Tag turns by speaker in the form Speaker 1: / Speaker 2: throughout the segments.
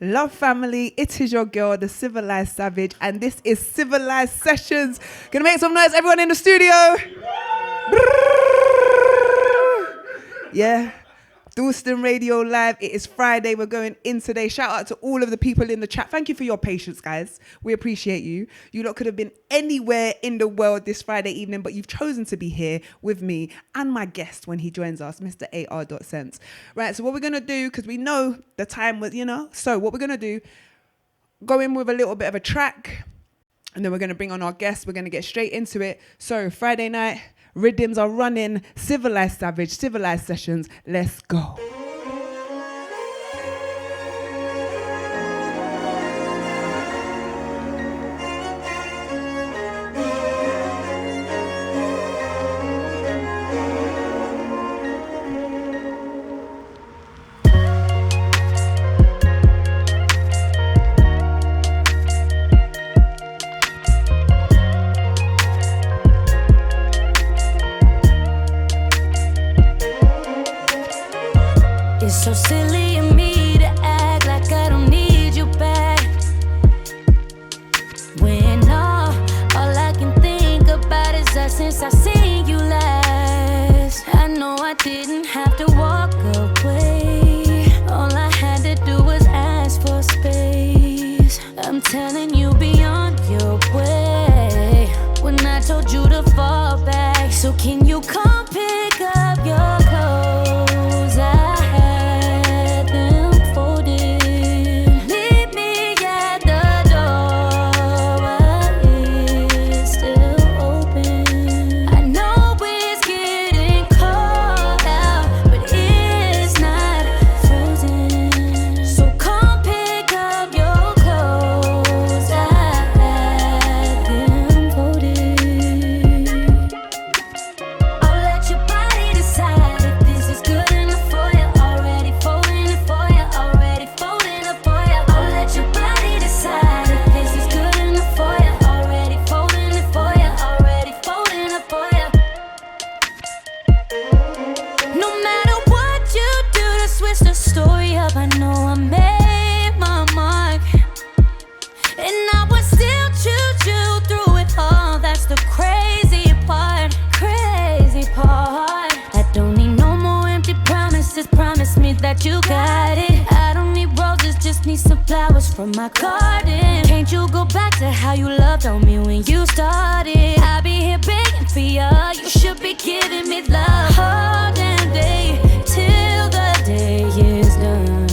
Speaker 1: Love family, it is your girl, the Civilised Savage, and this is Civilised Sessions. Gonna make some noise, everyone in the studio. Yeah, Dalston Radio Live. It is Friday. We're going in today. Shout out to all of the people in the chat. Thank you for your patience, guys. We appreciate you. You lot could have been anywhere in the world this Friday evening, but you've chosen to be here with me and my guest when he joins us, Mr. AR.Scents. Right, so what we're going to do, because we know the time was, so what we're going to do, go in with a little bit of a track, and then we're going to bring on our guest. We're going to get straight into it. So Friday night, rhythms are running. Civilised Savage, Civilised Sessions. Let's go.
Speaker 2: So silly of me to act like I don't need you back, when all I can think about is us since I seen you last. I know I didn't have to walk away. All I had to do was ask for space. I'm telling you, be on your way when I told you to fall back. So can you come pick up your clothes? That you got it. I don't need roses, just need some flowers from my garden. Can't you go back to how you loved on me when you started? I'll be here begging for you. You should be giving me love all damn day till the day is done.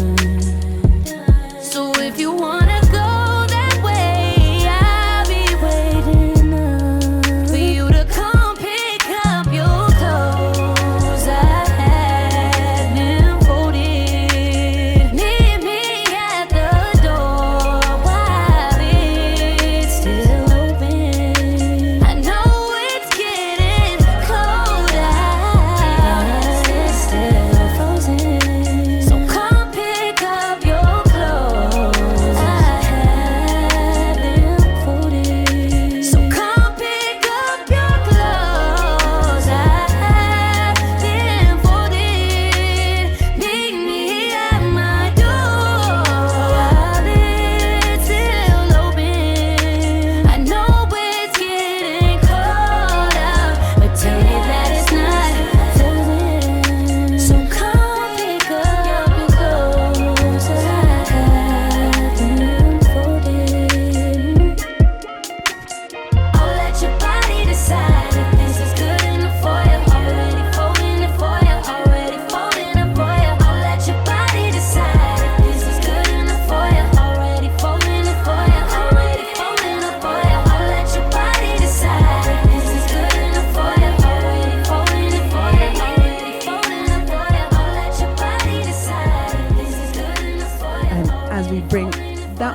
Speaker 2: So if you wanna go that way, I'll be waiting up for you to come pick up your clothes.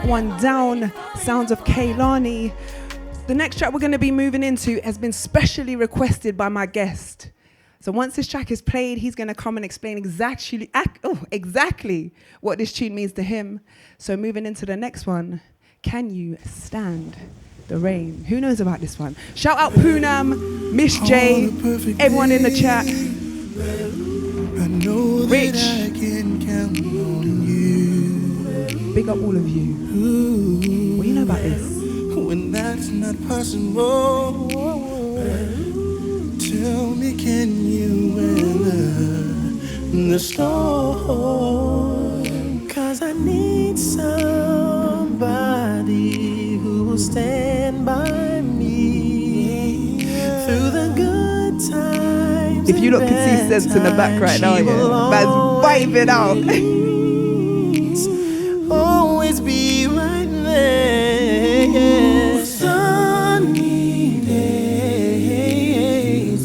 Speaker 1: One down, sounds of Kaylani. The next track we're going to be moving into has been specially requested by my guest. So once this track is played, he's going to come and explain exactly what this tune means to him. So moving into the next one, Can You Stand the Rain? Who knows about this one? Shout out Poonam, Miss J, everyone in the chat. Rich. Big up all of you. What do you know about this?
Speaker 3: When that's not possible, tell me, can you weather the storm? 'Cause I need somebody who will stand by me through the good times.
Speaker 1: If you look can see Scents in the back right now, yeah, man's vibing out.
Speaker 3: Always be right there. Sunny days,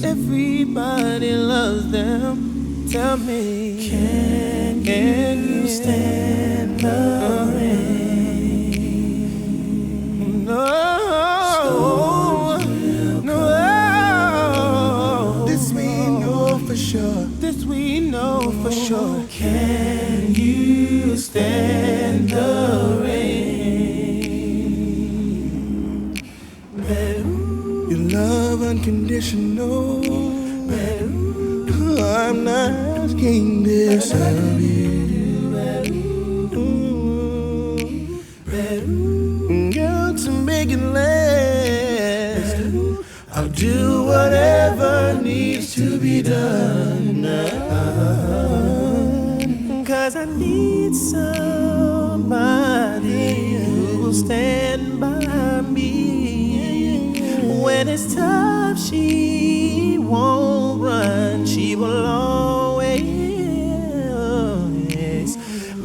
Speaker 3: everybody loves them. Tell me, can you stand the rain? No, no. This we know for sure. This we know for sure. Can you stand the rain? Your love unconditional. I'm not asking this of you. Girl, to make it last, I'll do whatever needs to be done. 'Cause I need somebody who will stand by me. When it's tough, she won't run. She will always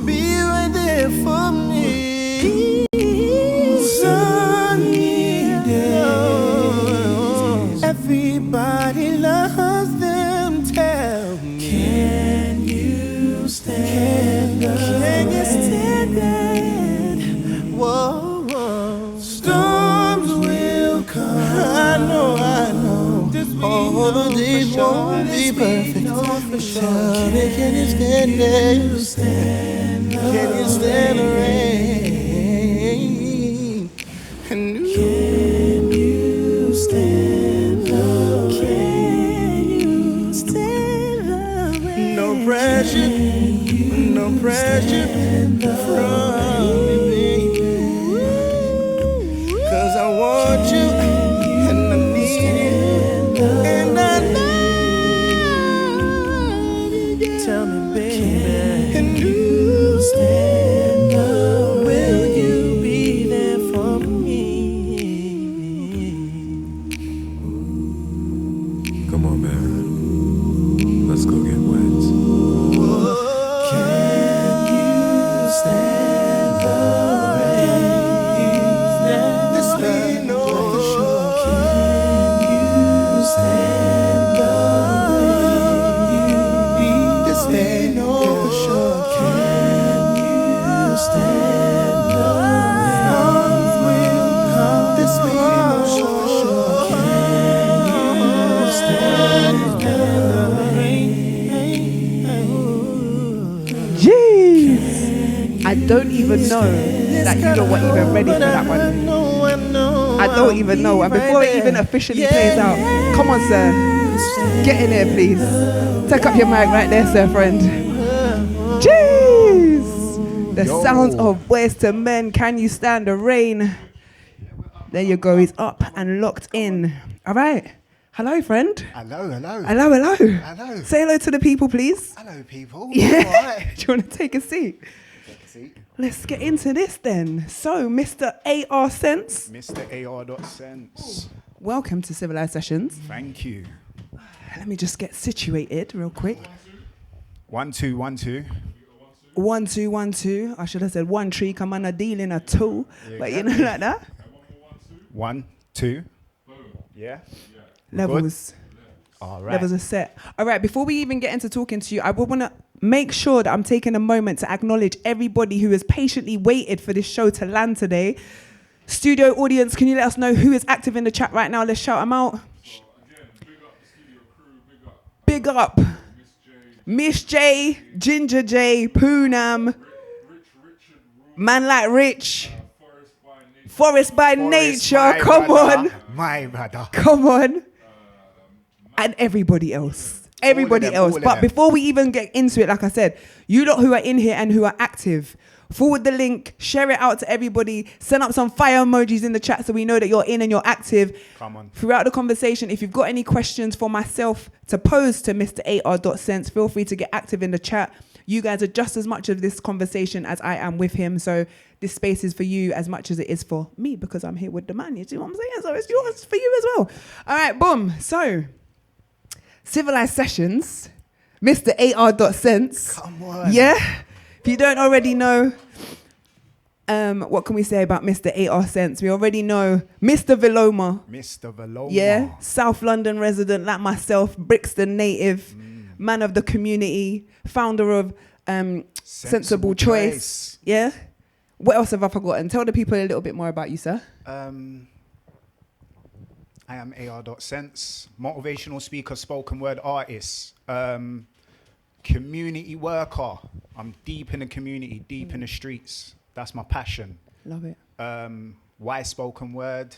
Speaker 3: be right there for me. Sunny days, everybody loves them. Tell me, can you stand that? Can you stand that? Whoa, whoa. Storms will come. I know. All the days won't be perfect. Tell me, can you stand that? Can you stand the rain? Can you stand the rain? No pressure from me, baby. 'Cause I want you and I need you. And I love you. Tell me, baby, can you stand up? Will you be there for me?
Speaker 4: Come on, man. Let's go get wet.
Speaker 3: Can you stand the rain? This we know for sure. Can you stand the rain? This we know for sure. Can you stand the rain? This we know for sure. Can you stand the rain?
Speaker 1: Jeez. I don't even know that you lot were even ready for that one. I don't even know. And before it even officially plays out, come on, sir. Get in there, please. Take up your mic right there, sir, friend. Jeez. The sounds of Boys to Men. Can you stand the rain? There you go. He's up and locked in. All right. Hello, friend.
Speaker 5: Hello.
Speaker 1: Hello. Say hello to the people, please.
Speaker 5: Hello, people.
Speaker 1: Yeah.
Speaker 5: All right.
Speaker 1: Do you want to take a seat? Let's get into this then. So, Mr. AR.Scents.
Speaker 5: Mr. AR.Scents.
Speaker 1: Welcome to Civilised Sessions.
Speaker 5: Thank you.
Speaker 1: Let me just get situated real quick.
Speaker 5: 1 2 1 2.
Speaker 1: 1 2 1 2. I should have said 1 3. Come on, a deal in a 2.
Speaker 5: Yeah,
Speaker 1: But you know, like that.
Speaker 5: 1 2. Yeah.
Speaker 1: Levels.
Speaker 5: All right.
Speaker 1: Levels are set. All right, before we even get into talking to you, I would want to make sure that I'm taking a moment to acknowledge everybody who has patiently waited for this show to land today. Studio audience, can you let us know who is active in the chat right now? Let's shout them out. Big up. Miss J, Ginger J, Poonam, man like Rich, Forest by Nature, come on.
Speaker 5: My brother.
Speaker 1: Come on. And everybody else. Everybody else. But before we even get into it, like I said, you lot who are in here and who are active, forward the link, share it out to everybody, send up some fire emojis in the chat so we know that you're in and you're active.
Speaker 5: Come on.
Speaker 1: Throughout the conversation, if you've got any questions for myself to pose to Mr. AR.Scents, feel free to get active in the chat. You guys are just as much of this conversation as I am with him. So this space is for you as much as it is for me because I'm here with the man. You see what I'm saying? So it's yours for you as well. All right, boom. So Civilised Sessions, Mr. AR.Scents.
Speaker 5: Come on.
Speaker 1: Yeah. If you don't already know, what can we say about Mr. AR.Scents? We already know Mr. Viloma.
Speaker 5: Mr. Veloma.
Speaker 1: Yeah. South London resident like myself, Brixton native, man of the community, founder of Sensible Choice. Yeah. What else have I forgotten? Tell the people a little bit more about you, sir.
Speaker 5: I am AR.Scents, motivational speaker, spoken word artist, community worker. I'm deep in the community, deep in the streets. That's my passion.
Speaker 1: Love it.
Speaker 5: Why spoken word?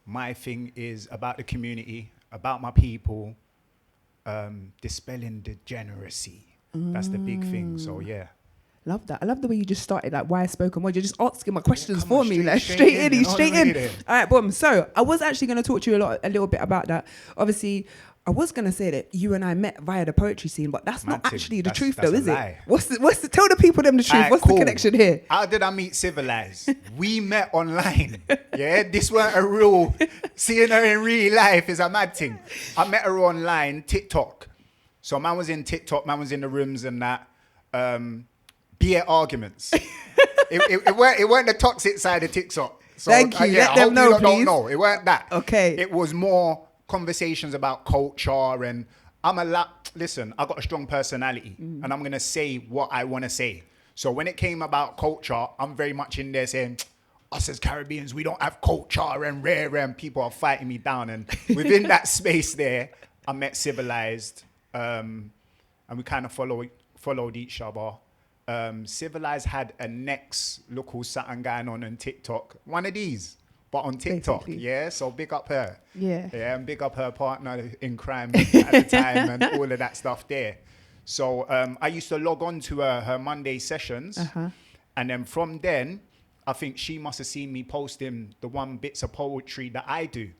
Speaker 5: My thing is about the community, about my people, dispelling degeneracy. That's the big thing. So yeah.
Speaker 1: Love that. I love the way you just started, like, why spoken word? You're just asking my questions
Speaker 5: Come
Speaker 1: for
Speaker 5: on,
Speaker 1: me,
Speaker 5: straight-
Speaker 1: like
Speaker 5: straight
Speaker 1: straight
Speaker 5: in,
Speaker 1: in, straight in.
Speaker 5: already.
Speaker 1: All right, boom. So I was actually going to talk to you a little bit about that. Obviously, I was going to say that you and I met via the poetry scene, but that's not
Speaker 5: Mad thing.
Speaker 1: actually the
Speaker 5: That's-
Speaker 1: truth,
Speaker 5: that's
Speaker 1: though,
Speaker 5: a
Speaker 1: is it?
Speaker 5: lie.
Speaker 1: What's the? Tell the people them the truth.
Speaker 5: Alright,
Speaker 1: What's
Speaker 5: cool.
Speaker 1: the connection here?
Speaker 5: How did I meet Civilised? We met online. Yeah, this weren't a real. Seeing her in real life is a mad thing. I met her online, TikTok. So man was in TikTok, man was in the rooms and that. Beer arguments. it weren't the toxic side of TikTok. So,
Speaker 1: Thank you. Let
Speaker 5: I
Speaker 1: them
Speaker 5: hope
Speaker 1: know,
Speaker 5: you lot
Speaker 1: please.
Speaker 5: don't know. It weren't that.
Speaker 1: Okay.
Speaker 5: It was more conversations about culture and listen, I got a strong personality and I'm going to say what I want to say. So when it came about culture, I'm very much in there saying, us as Caribbeans, we don't have culture and rare and people are fighting me down. And within that space there, I met Civilised and we kind of followed each other. Civilised had a next local something going on TikTok. One of these, but on TikTok.
Speaker 1: Basically.
Speaker 5: Yeah, so big up her.
Speaker 1: Yeah.
Speaker 5: Yeah, and big up her partner in crime at the time and all of that stuff there. So I used to log on to her Monday sessions. And then from then, I think she must have seen me posting the one bits of poetry that I do.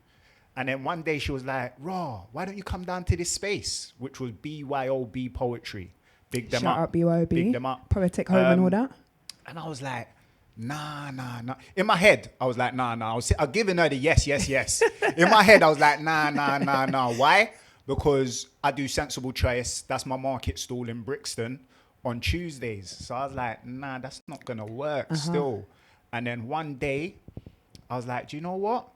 Speaker 5: And then one day she was like, Raw, why don't you come down to this space? Which was BYOB Poetry. Big them
Speaker 1: Shout
Speaker 5: up.
Speaker 1: out BYOB.
Speaker 5: Big them up.
Speaker 1: Poetic Home and all that.
Speaker 5: And I was like, nah. In my head, I was like, nah. I was giving her the yes. In my head, I was like, nah. Why? Because I do Sensible Choice. That's my market stall in Brixton on Tuesdays. So I was like, nah, that's not going to work still. And then one day, I was like, do you know what?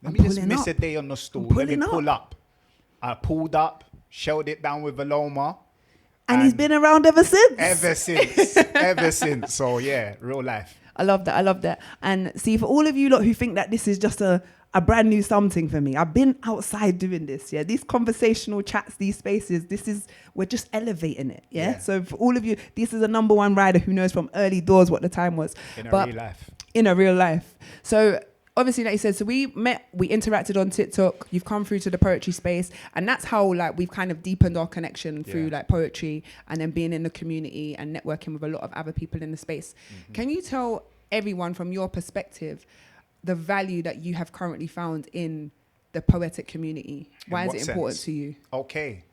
Speaker 5: Let me just miss a day on the stall. Let me pull up. I pulled up, shelled it down with Veloma.
Speaker 1: And he's been around ever since.
Speaker 5: Ever since. So yeah, real life.
Speaker 1: I love that. And see, for all of you lot who think that this is just a brand new something for me, I've been outside doing this. Yeah, these conversational chats, these spaces, we're just elevating it. Yeah. So for all of you, this is a number one rider who knows from early doors what the time was.
Speaker 5: In a real life.
Speaker 1: So obviously, like you said, so we met, we interacted on TikTok, you've come through to the poetry space, and that's how like we've kind of deepened our connection through like poetry and then being in the community and networking with a lot of other people in the space. Can you tell everyone from your perspective the value that you have currently found in the poetic community? Why is it important to you?
Speaker 5: Okay.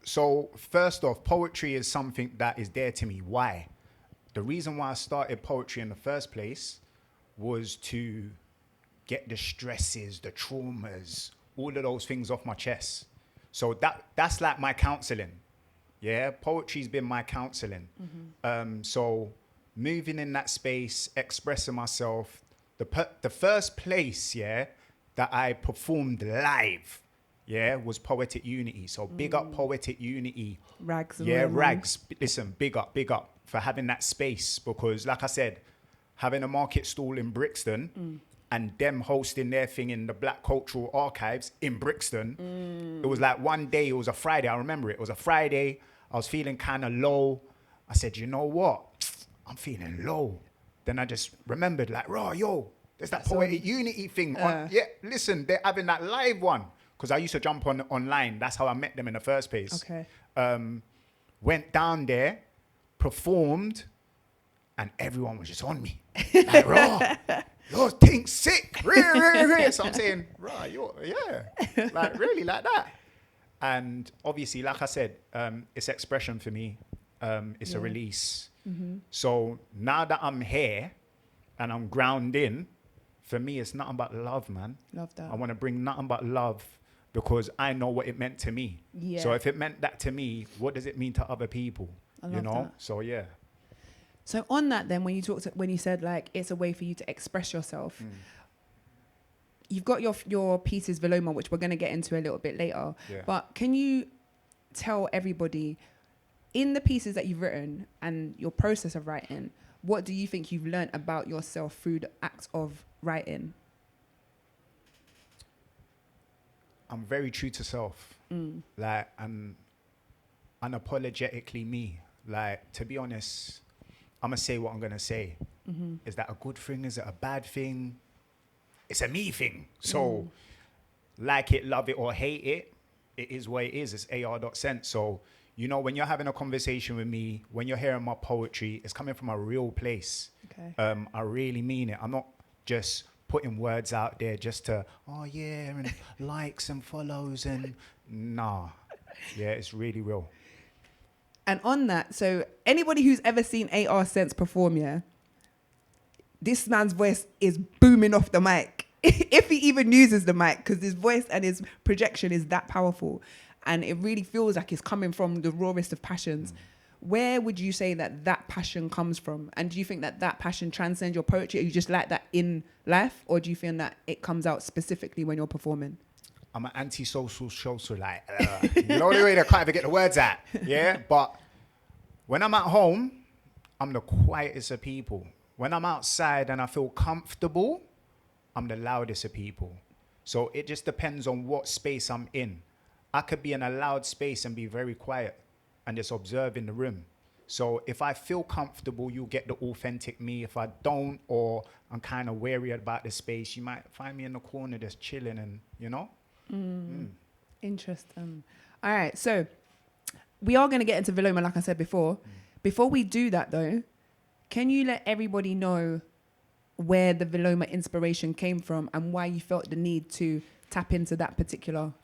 Speaker 5: So first off, poetry is something that is dear to me. Why? The reason why I started poetry in the first place was to get the stresses, the traumas, all of those things off my chest. So that's like my counseling. Yeah, poetry's been my counseling. So moving in that space, expressing myself. The first place, that I performed live, was Poetic Unity. So big up Poetic Unity.
Speaker 1: Rags.
Speaker 5: Rags. Listen, big up for having that space because, like I said, having a market stall in Brixton and them hosting their thing in the Black Cultural Archives in Brixton. It was like one day, it was a Friday. I remember it was a Friday. I was feeling kind of low. I said, you know what? I'm feeling low. Then I just remembered like, there's that Poetic Unity thing. Listen, they're having that live one. Because I used to jump online. That's how I met them in the first place.
Speaker 1: Okay.
Speaker 5: Went down there, performed, and everyone was just on me. Like, raw, your thing's sick. So I'm saying, raw, yeah, like really like that. And obviously, like I said, it's expression for me. It's a release. Mm-hmm. So now that I'm here and I'm ground in, for me, it's nothing but love, man.
Speaker 1: Love that.
Speaker 5: I want to bring nothing but love because I know what it meant to me.
Speaker 1: Yeah.
Speaker 5: So if it meant that to me, what does it mean to other people?
Speaker 1: I love that.
Speaker 5: So yeah.
Speaker 1: So on that then, when you said like it's a way for you to express yourself, you've got your pieces Veloma, which we're going to get into a little bit later.
Speaker 5: Yeah.
Speaker 1: But can you tell everybody, in the pieces that you've written and your process of writing, what do you think you've learned about yourself through the act of writing?
Speaker 5: I'm very true to self. Like, I'm unapologetically me. Like, to be honest, I'm going to say what I'm going to say. Is that a good thing? Is it a bad thing? It's a me thing. So, like it, love it, or hate it, it is what it is. It's AR.Scents. So, you know, when you're having a conversation with me, when you're hearing my poetry, it's coming from a real place.
Speaker 1: Okay.
Speaker 5: I really mean it. I'm not just putting words out there just to, oh yeah, and likes and follows and nah. Yeah, it's really real.
Speaker 1: And on that, so anybody who's ever seen AR.Scents perform, yeah, this man's voice is booming off the mic. If he even uses the mic, because his voice and his projection is that powerful. And it really feels like it's coming from the rawest of passions. Where would you say that passion comes from? And do you think that passion transcends your poetry? Or you just like that in life? Or do you feel that it comes out specifically when you're performing?
Speaker 5: I'm an anti-social social, like, you know the way they can't even get the words out, yeah? But when I'm at home, I'm the quietest of people. When I'm outside and I feel comfortable, I'm the loudest of people. So it just depends on what space I'm in. I could be in a loud space and be very quiet and just observe in the room. So if I feel comfortable, you'll get the authentic me. If I don't, or I'm kind of wary about the space, you might find me in the corner just chilling and, you know?
Speaker 1: Interesting. All right, so we are going to get into Veloma, like I said before. Before we do that, though, can you let everybody know where the Veloma inspiration came from and why you felt the need to tap into that particular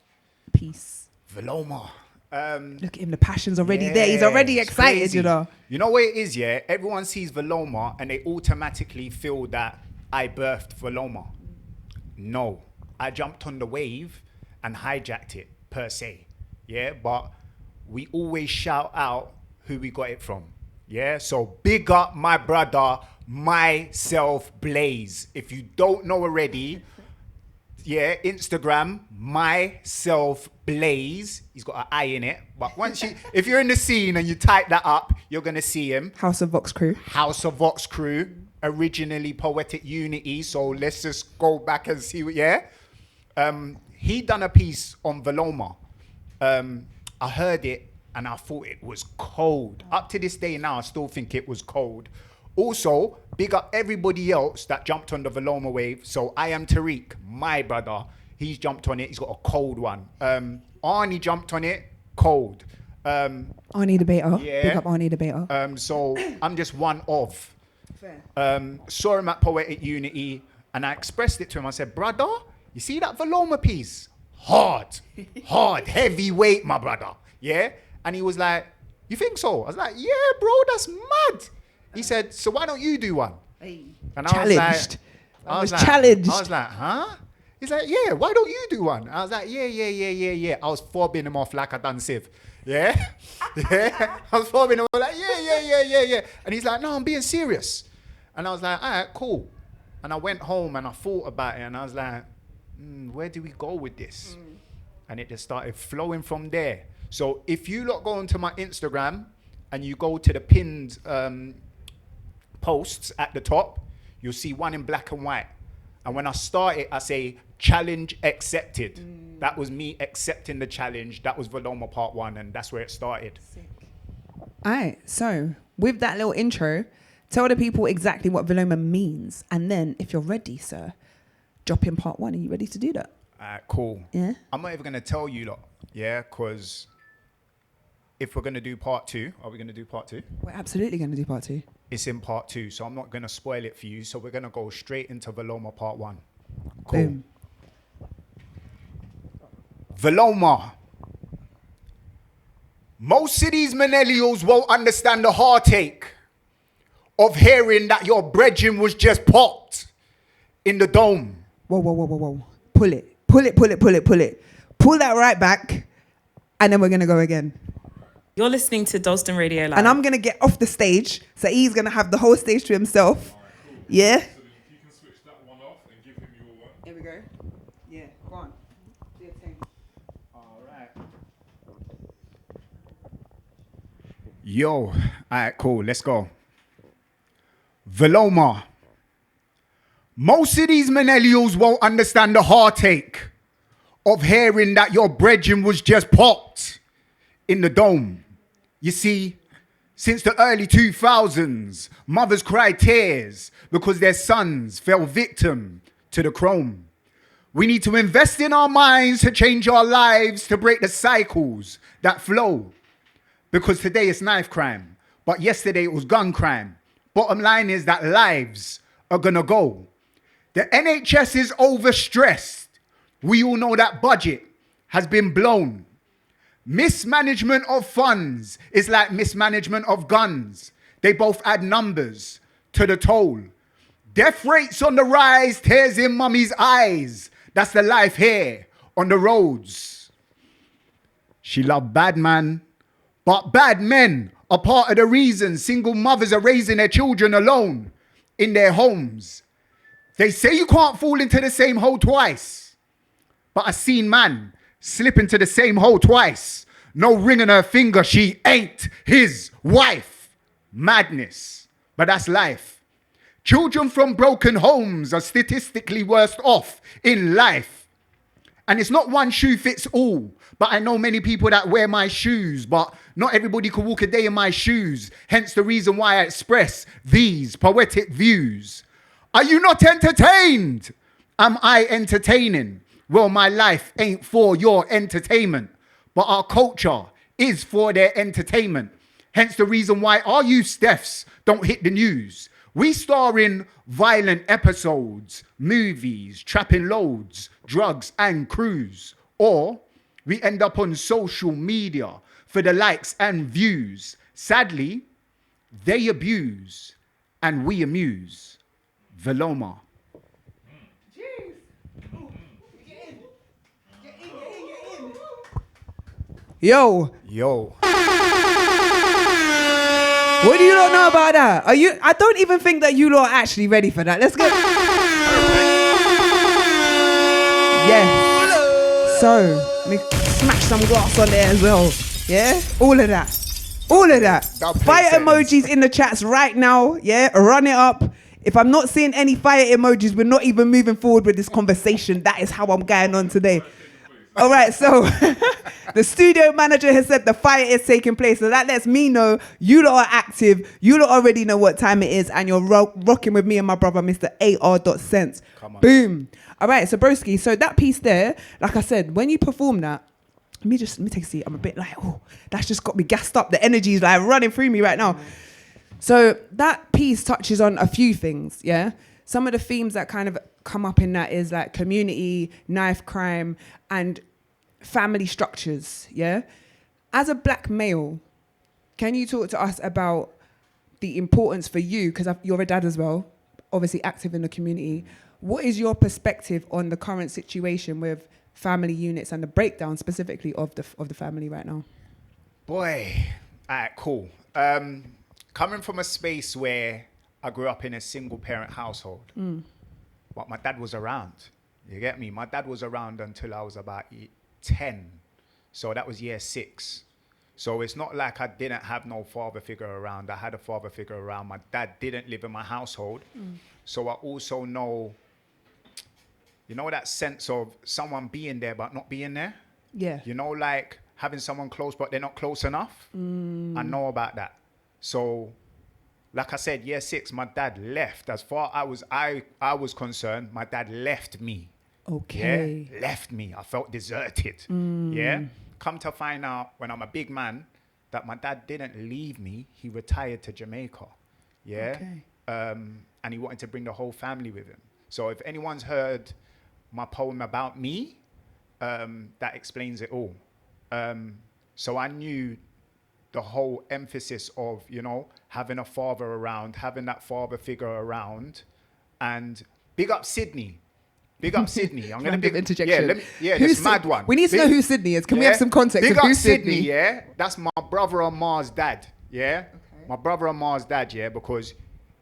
Speaker 1: piece?
Speaker 5: Veloma.
Speaker 1: Look at him, the passion's already there. He's already excited,
Speaker 5: crazy.
Speaker 1: you know.
Speaker 5: You know what it is, yeah? Everyone sees Veloma and they automatically feel that I birthed Veloma. No, I jumped on the wave and hijacked it, per se. Yeah, but we always shout out who we got it from. Yeah, so big up my brother, myself Blaze. If you don't know already, yeah, Instagram, myself Blaze. He's got an I in it. But if you're in the scene and you type that up, you're going to see him.
Speaker 1: House of Vox Crew.
Speaker 5: House of Vox Crew, originally Poetic Unity. So let's just go back and see what, yeah. He done a piece on Veloma. I heard it and I thought it was cold. Up to this day now, I still think it was cold. Also, big up everybody else that jumped on the Veloma wave. So I am Tariq, my brother. He's jumped on it. He's got a cold one. Arnie jumped on it, cold.
Speaker 1: Arnie Debater.
Speaker 5: Yeah.
Speaker 1: Big up Arnie Debater.
Speaker 5: So I'm just one of.
Speaker 1: Fair.
Speaker 5: Saw him at Poetic Unity and I expressed it to him. I said, brother, you see that Veloma piece? Hard, heavyweight, my brother. Yeah? And he was like, you think so? I was like, yeah, bro, that's mad. He said, so why don't you do one?
Speaker 1: Hey.
Speaker 5: And I
Speaker 1: Challenged.
Speaker 5: was
Speaker 1: Challenged.
Speaker 5: I was like, huh? He's like, yeah, why don't you do one? I was like, yeah. I was fobbing him off like I done Civ. Yeah? Yeah? I was fobbing him off like, yeah. And he's like, no, I'm being serious. And I was like, all right, cool. And I went home and I thought about it and I was like, where do we go with this? And it just started flowing from there. So if you lot go onto my Instagram and you go to the pinned posts at the top, you'll see one in black and white. And when I start it, I say, challenge accepted. That was me accepting the challenge. That was Veloma part 1, and that's where it started.
Speaker 1: Sick. All right, so with that little intro, tell the people exactly what Veloma means. And then, if you're ready, sir, drop in part 1. Are you ready to do that?
Speaker 5: All right, cool.
Speaker 1: Yeah?
Speaker 5: I'm not even going to tell you lot, yeah, because if we're going to do part 2, are we going to do part 2?
Speaker 1: We're absolutely going to do part 2.
Speaker 5: it's in part 2, so I'm not going to spoil it for you. So we're going to go straight into Veloma part 1. Cool.
Speaker 1: Boom.
Speaker 5: Veloma. Most of these millennials won't understand the heartache of hearing that your brethren was just popped in the dome.
Speaker 1: Whoa. Pull it. Pull that right back, and then we're going to go again.
Speaker 6: You're listening to Dalston Radio Live.
Speaker 1: And I'm going to get off the stage, so he's going to have the whole stage to himself. Yeah?
Speaker 4: So you can switch that one off and give him your one.
Speaker 1: Here we go. Yeah, go on. Do your thing.
Speaker 5: All right. Yo, all right, cool, let's go. Veloma. Most of these millennials won't understand the heartache of hearing that your brethren was just popped in the dome. You see, since the early 2000s, mothers cried tears because their sons fell victim to the chrome. We need to invest in our minds to change our lives, to break the cycles that flow. Because today it's knife crime, but yesterday it was gun crime. Bottom line is that lives are gonna go. The NHS is overstressed. We all know that budget has been blown. Mismanagement of funds is like mismanagement of guns. They both add numbers to the toll. Death rates on the rise, tears in mummy's eyes. That's the life here on the roads. She loved bad man, but bad men are part of the reason single mothers are raising their children alone in their homes. They say you can't fall into the same hole twice, but I seen man slip into the same hole twice. No ring on her finger, she ain't his wife. Madness, but that's life. Children from broken homes are statistically worse off in life. And it's not one shoe fits all, but I know many people that wear my shoes, but not everybody can walk a day in my shoes. Hence the reason why I express these poetic views. Are you not entertained? Am I entertaining? Well, my life ain't for your entertainment, but our culture is for their entertainment. Hence the reason why our youth deaths don't hit the news. We star in violent episodes, movies, trapping loads, drugs and crews. Or we end up on social media for the likes and views. Sadly, they abuse and we amuse. Veloma.
Speaker 1: Yo, what do you not know about that? I don't even think that you lot are actually ready for that. Let's go. Yeah. So, let me smash some glass on there as well. Yeah? All of that. Fire emojis in the chats right now. Yeah? Run it up. If I'm not seeing any fire emojis, we're not even moving forward with this conversation. That is how I'm going on today. All right, so the studio manager has said the fire is taking place. So that lets me know you lot are active. You lot already know what time it is. And you're rocking with me and my brother, Mr. AR.Scents. Boom. All right, so broski, so that piece there, like I said, when you perform that, let me take a seat. I'm a bit like, oh, that's just got me gassed up. The energy is like running through me right now. So that piece touches on a few things, yeah? Some of the themes that kind of come up in that is like community, knife crime, and family structures, yeah? As a black male, can you talk to us about the importance for you, because you're a dad as well, obviously active in the community. What is your perspective on the current situation with family units and the breakdown specifically of the family right now?
Speaker 5: Boy, all right, cool. Coming from a space where I grew up in a single parent household, but my dad was around. You get me? My dad was around until I was about 10. So that was year 6. So it's not like I didn't have no father figure around. I had a father figure around. My dad didn't live in my household. So I also know, you know, that sense of someone being there but not being there?
Speaker 1: Yeah.
Speaker 5: You know, like having someone close but they're not close enough? I know about that. So, like I said, year 6, my dad left. As far as I was concerned, my dad left me.
Speaker 1: Okay.
Speaker 5: Yeah? Left me. I felt deserted. Yeah? Come to find out when I'm a big man that my dad didn't leave me. He retired to Jamaica. Yeah.
Speaker 1: Okay.
Speaker 5: And he wanted to bring the whole family with him. So if anyone's heard my poem about me, that explains it all. So I knew the whole emphasis of, you know, having a father around, having that father figure around. And big up Sydney. Big up Sydney. I'm going to
Speaker 1: interjection.
Speaker 5: This mad one.
Speaker 1: We need to know who Sydney is. Can we have some context
Speaker 5: Big
Speaker 1: of
Speaker 5: up
Speaker 1: who's
Speaker 5: Sydney, yeah? That's my brother Amar's dad, yeah? Okay. My brother Amar's dad, yeah, because...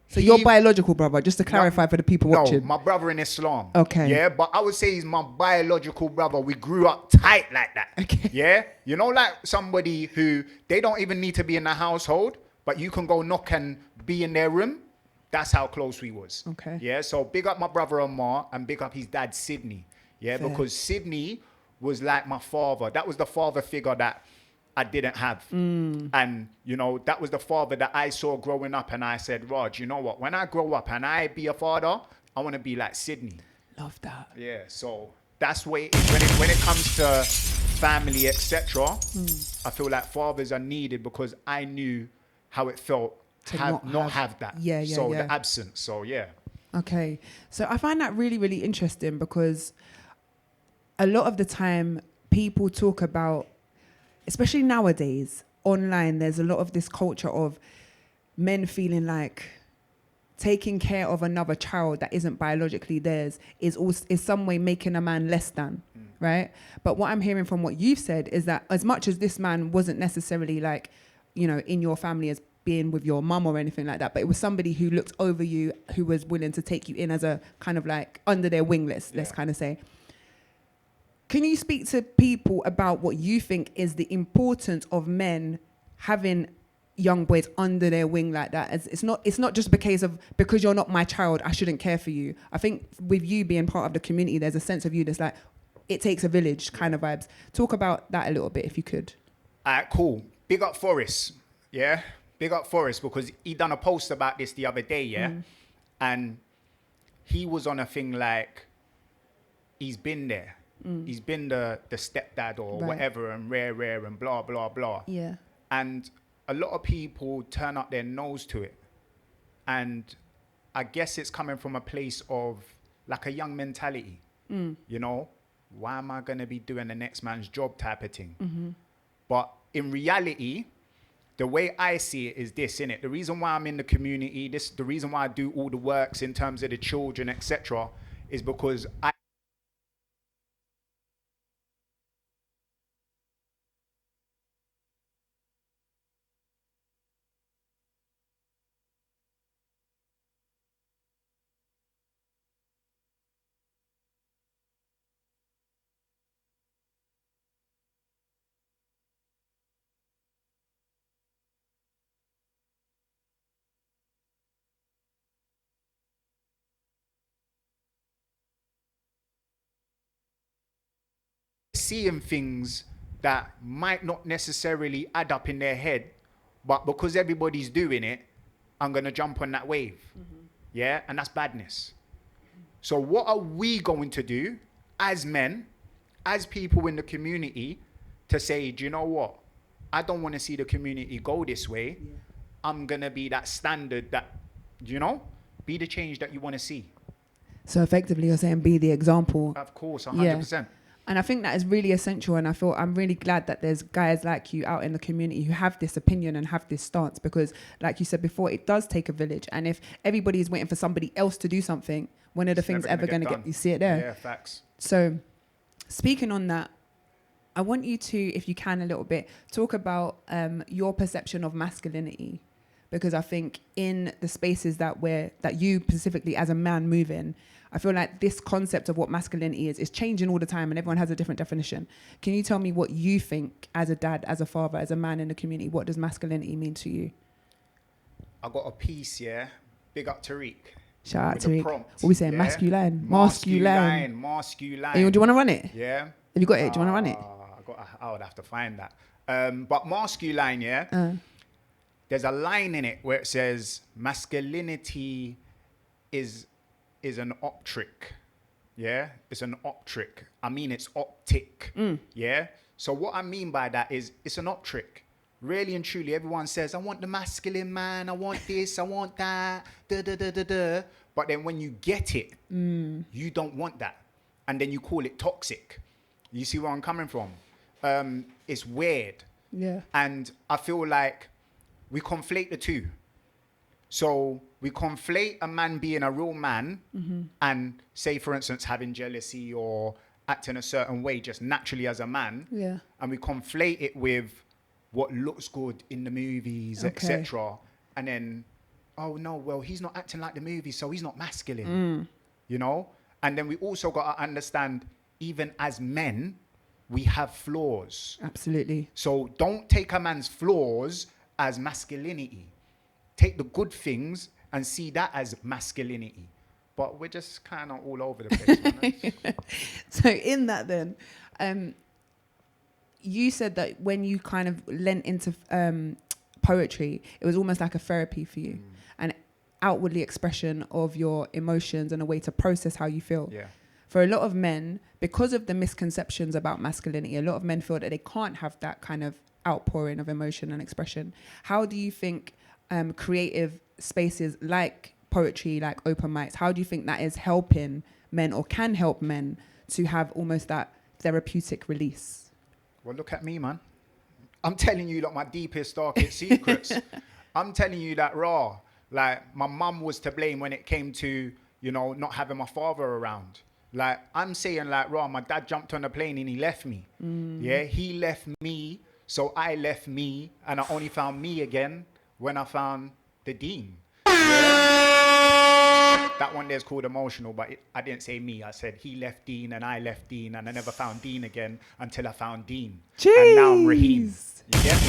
Speaker 1: So your biological brother, just to clarify for the people watching.
Speaker 5: No, my brother in Islam.
Speaker 1: Okay.
Speaker 5: Yeah, but I would say he's my biological brother. We grew up tight like that.
Speaker 1: Okay.
Speaker 5: Yeah? You know, like somebody who, they don't even need to be in the household, but you can go knock and be in their room. That's how close we was.
Speaker 1: Okay.
Speaker 5: Yeah, so big up my brother Amar and big up his dad Sydney. Yeah,
Speaker 1: Fair.
Speaker 5: because Sydney was like my father. That was the father figure that I didn't have. And, you know, that was the father that I saw growing up. And I said, Raj, you know what? When I grow up and I be a father, I want to be like Sydney.
Speaker 1: Love that.
Speaker 5: Yeah, so that's the way it is. When it comes to family, etc., I feel like fathers are needed because I knew how it felt to not have that.
Speaker 1: Yeah.
Speaker 5: The absence. So, yeah.
Speaker 1: Okay. So I find that really, really interesting because a lot of the time people talk about, especially nowadays, online, there's a lot of this culture of men feeling like taking care of another child that isn't biologically theirs is some way making a man less than, right? But what I'm hearing from what you've said is that as much as this man wasn't necessarily like, you know, in your family as being with your mum or anything like that, but it was somebody who looked over you, who was willing to take you in as a kind of like under their wing, let's kind of say. Can you speak to people about what you think is the importance of men having young boys under their wing like that? It's not just because you're not my child, I shouldn't care for you. I think with you being part of the community, there's a sense of you that's like, it takes a village kind of vibes. Talk about that a little bit if you could.
Speaker 5: All right, cool. Big up Forrest, yeah? Big up Forrest because he done a post about this the other day, yeah? And he was on a thing like, he's been there. He's been the stepdad or whatever and rare and blah, blah, blah.
Speaker 1: Yeah.
Speaker 5: And a lot of people turn up their nose to it. And I guess it's coming from a place of like a young mentality. You know, why am I going to be doing the next man's job type of thing? But in reality, the way I see it is this, innit? The reason why I'm in the community, the reason why I do all the works in terms of the children, etc., is because I seeing things that might not necessarily add up in their head, but because everybody's doing it, I'm going to jump on that wave. Yeah? And that's badness. So what are we going to do as men, as people in the community, to say, do you know what? I don't want to see the community go this way. I'm going to be that standard that, you know, be the change that you want to see.
Speaker 1: So effectively you're saying be the example.
Speaker 5: Of course, 100%.
Speaker 1: Yeah. And I think that is really essential. And I'm really glad that there's guys like you out in the community who have this opinion and have this stance, because like you said before, it does take a village. And if everybody is waiting for somebody else to do something, when are the things ever going to get, you see it there?
Speaker 5: Yeah, facts.
Speaker 1: So speaking on that, I want you to, if you can a little bit, talk about your perception of masculinity. Because I think in the spaces that you specifically as a man move in, I feel like this concept of what masculinity is changing all the time and everyone has a different definition. Can you tell me what you think as a dad, as a father, as a man in the community, what does masculinity mean to you?
Speaker 5: I got a piece, yeah. Big up Tariq.
Speaker 1: Shout out
Speaker 5: with
Speaker 1: Tariq.
Speaker 5: the prompt,
Speaker 1: What we saying?
Speaker 5: yeah?
Speaker 1: Masculine.
Speaker 5: Masculine.
Speaker 1: Hey, do you want to run it?
Speaker 5: Yeah.
Speaker 1: Have you got it? Do you want to run it?
Speaker 5: I would have to find that. But masculine, yeah. There's a line in it where it says masculinity is an optric. Yeah, it's an optric. I mean, it's optic. Yeah. So what I mean by that is it's an optric. Really and truly, everyone says, I want the masculine man, I want this, I want that, da da da da da. But then when you get it, you don't want that. And then you call it toxic. You see where I'm coming from? It's weird.
Speaker 1: Yeah.
Speaker 5: And I feel like we conflate the two. So we conflate a man being a real man and say, for instance, having jealousy or acting a certain way just naturally as a man.
Speaker 1: Yeah.
Speaker 5: And we conflate it with what looks good in the movies, etc. And then, oh no, well, he's not acting like the movie, so he's not masculine. You know? And then we also got to understand, even as men, we have flaws.
Speaker 1: Absolutely.
Speaker 5: So don't take a man's flaws as masculinity. Take the good things and see that as masculinity. But we're just kind of all over the place. Man.
Speaker 1: So in that then, you said that when you kind of lent into poetry, it was almost like a therapy for you. An outwardly expression of your emotions and a way to process how you feel.
Speaker 5: Yeah.
Speaker 1: For a lot of men, because of the misconceptions about masculinity, a lot of men feel that they can't have that kind of outpouring of emotion and expression. How do you think creative spaces like poetry, like open mics, how do you think that is helping men or can help men to have almost that therapeutic release?
Speaker 5: Well, look at me, man. I'm telling you, like, my deepest, darkest secrets. I'm telling you that raw. Like, my mum was to blame when it came to, you know, not having my father around. Like, I'm saying, like, raw, my dad jumped on a plane and he left me. Yeah, he left me, so I left me, and I only found me again when I found the Dean. Yeah. That one there's called emotional, but I didn't say me. I said he left Dean and I left Dean, and I never found Dean again until I found Dean.
Speaker 1: Jeez.
Speaker 5: And now I'm Raheem. You get me?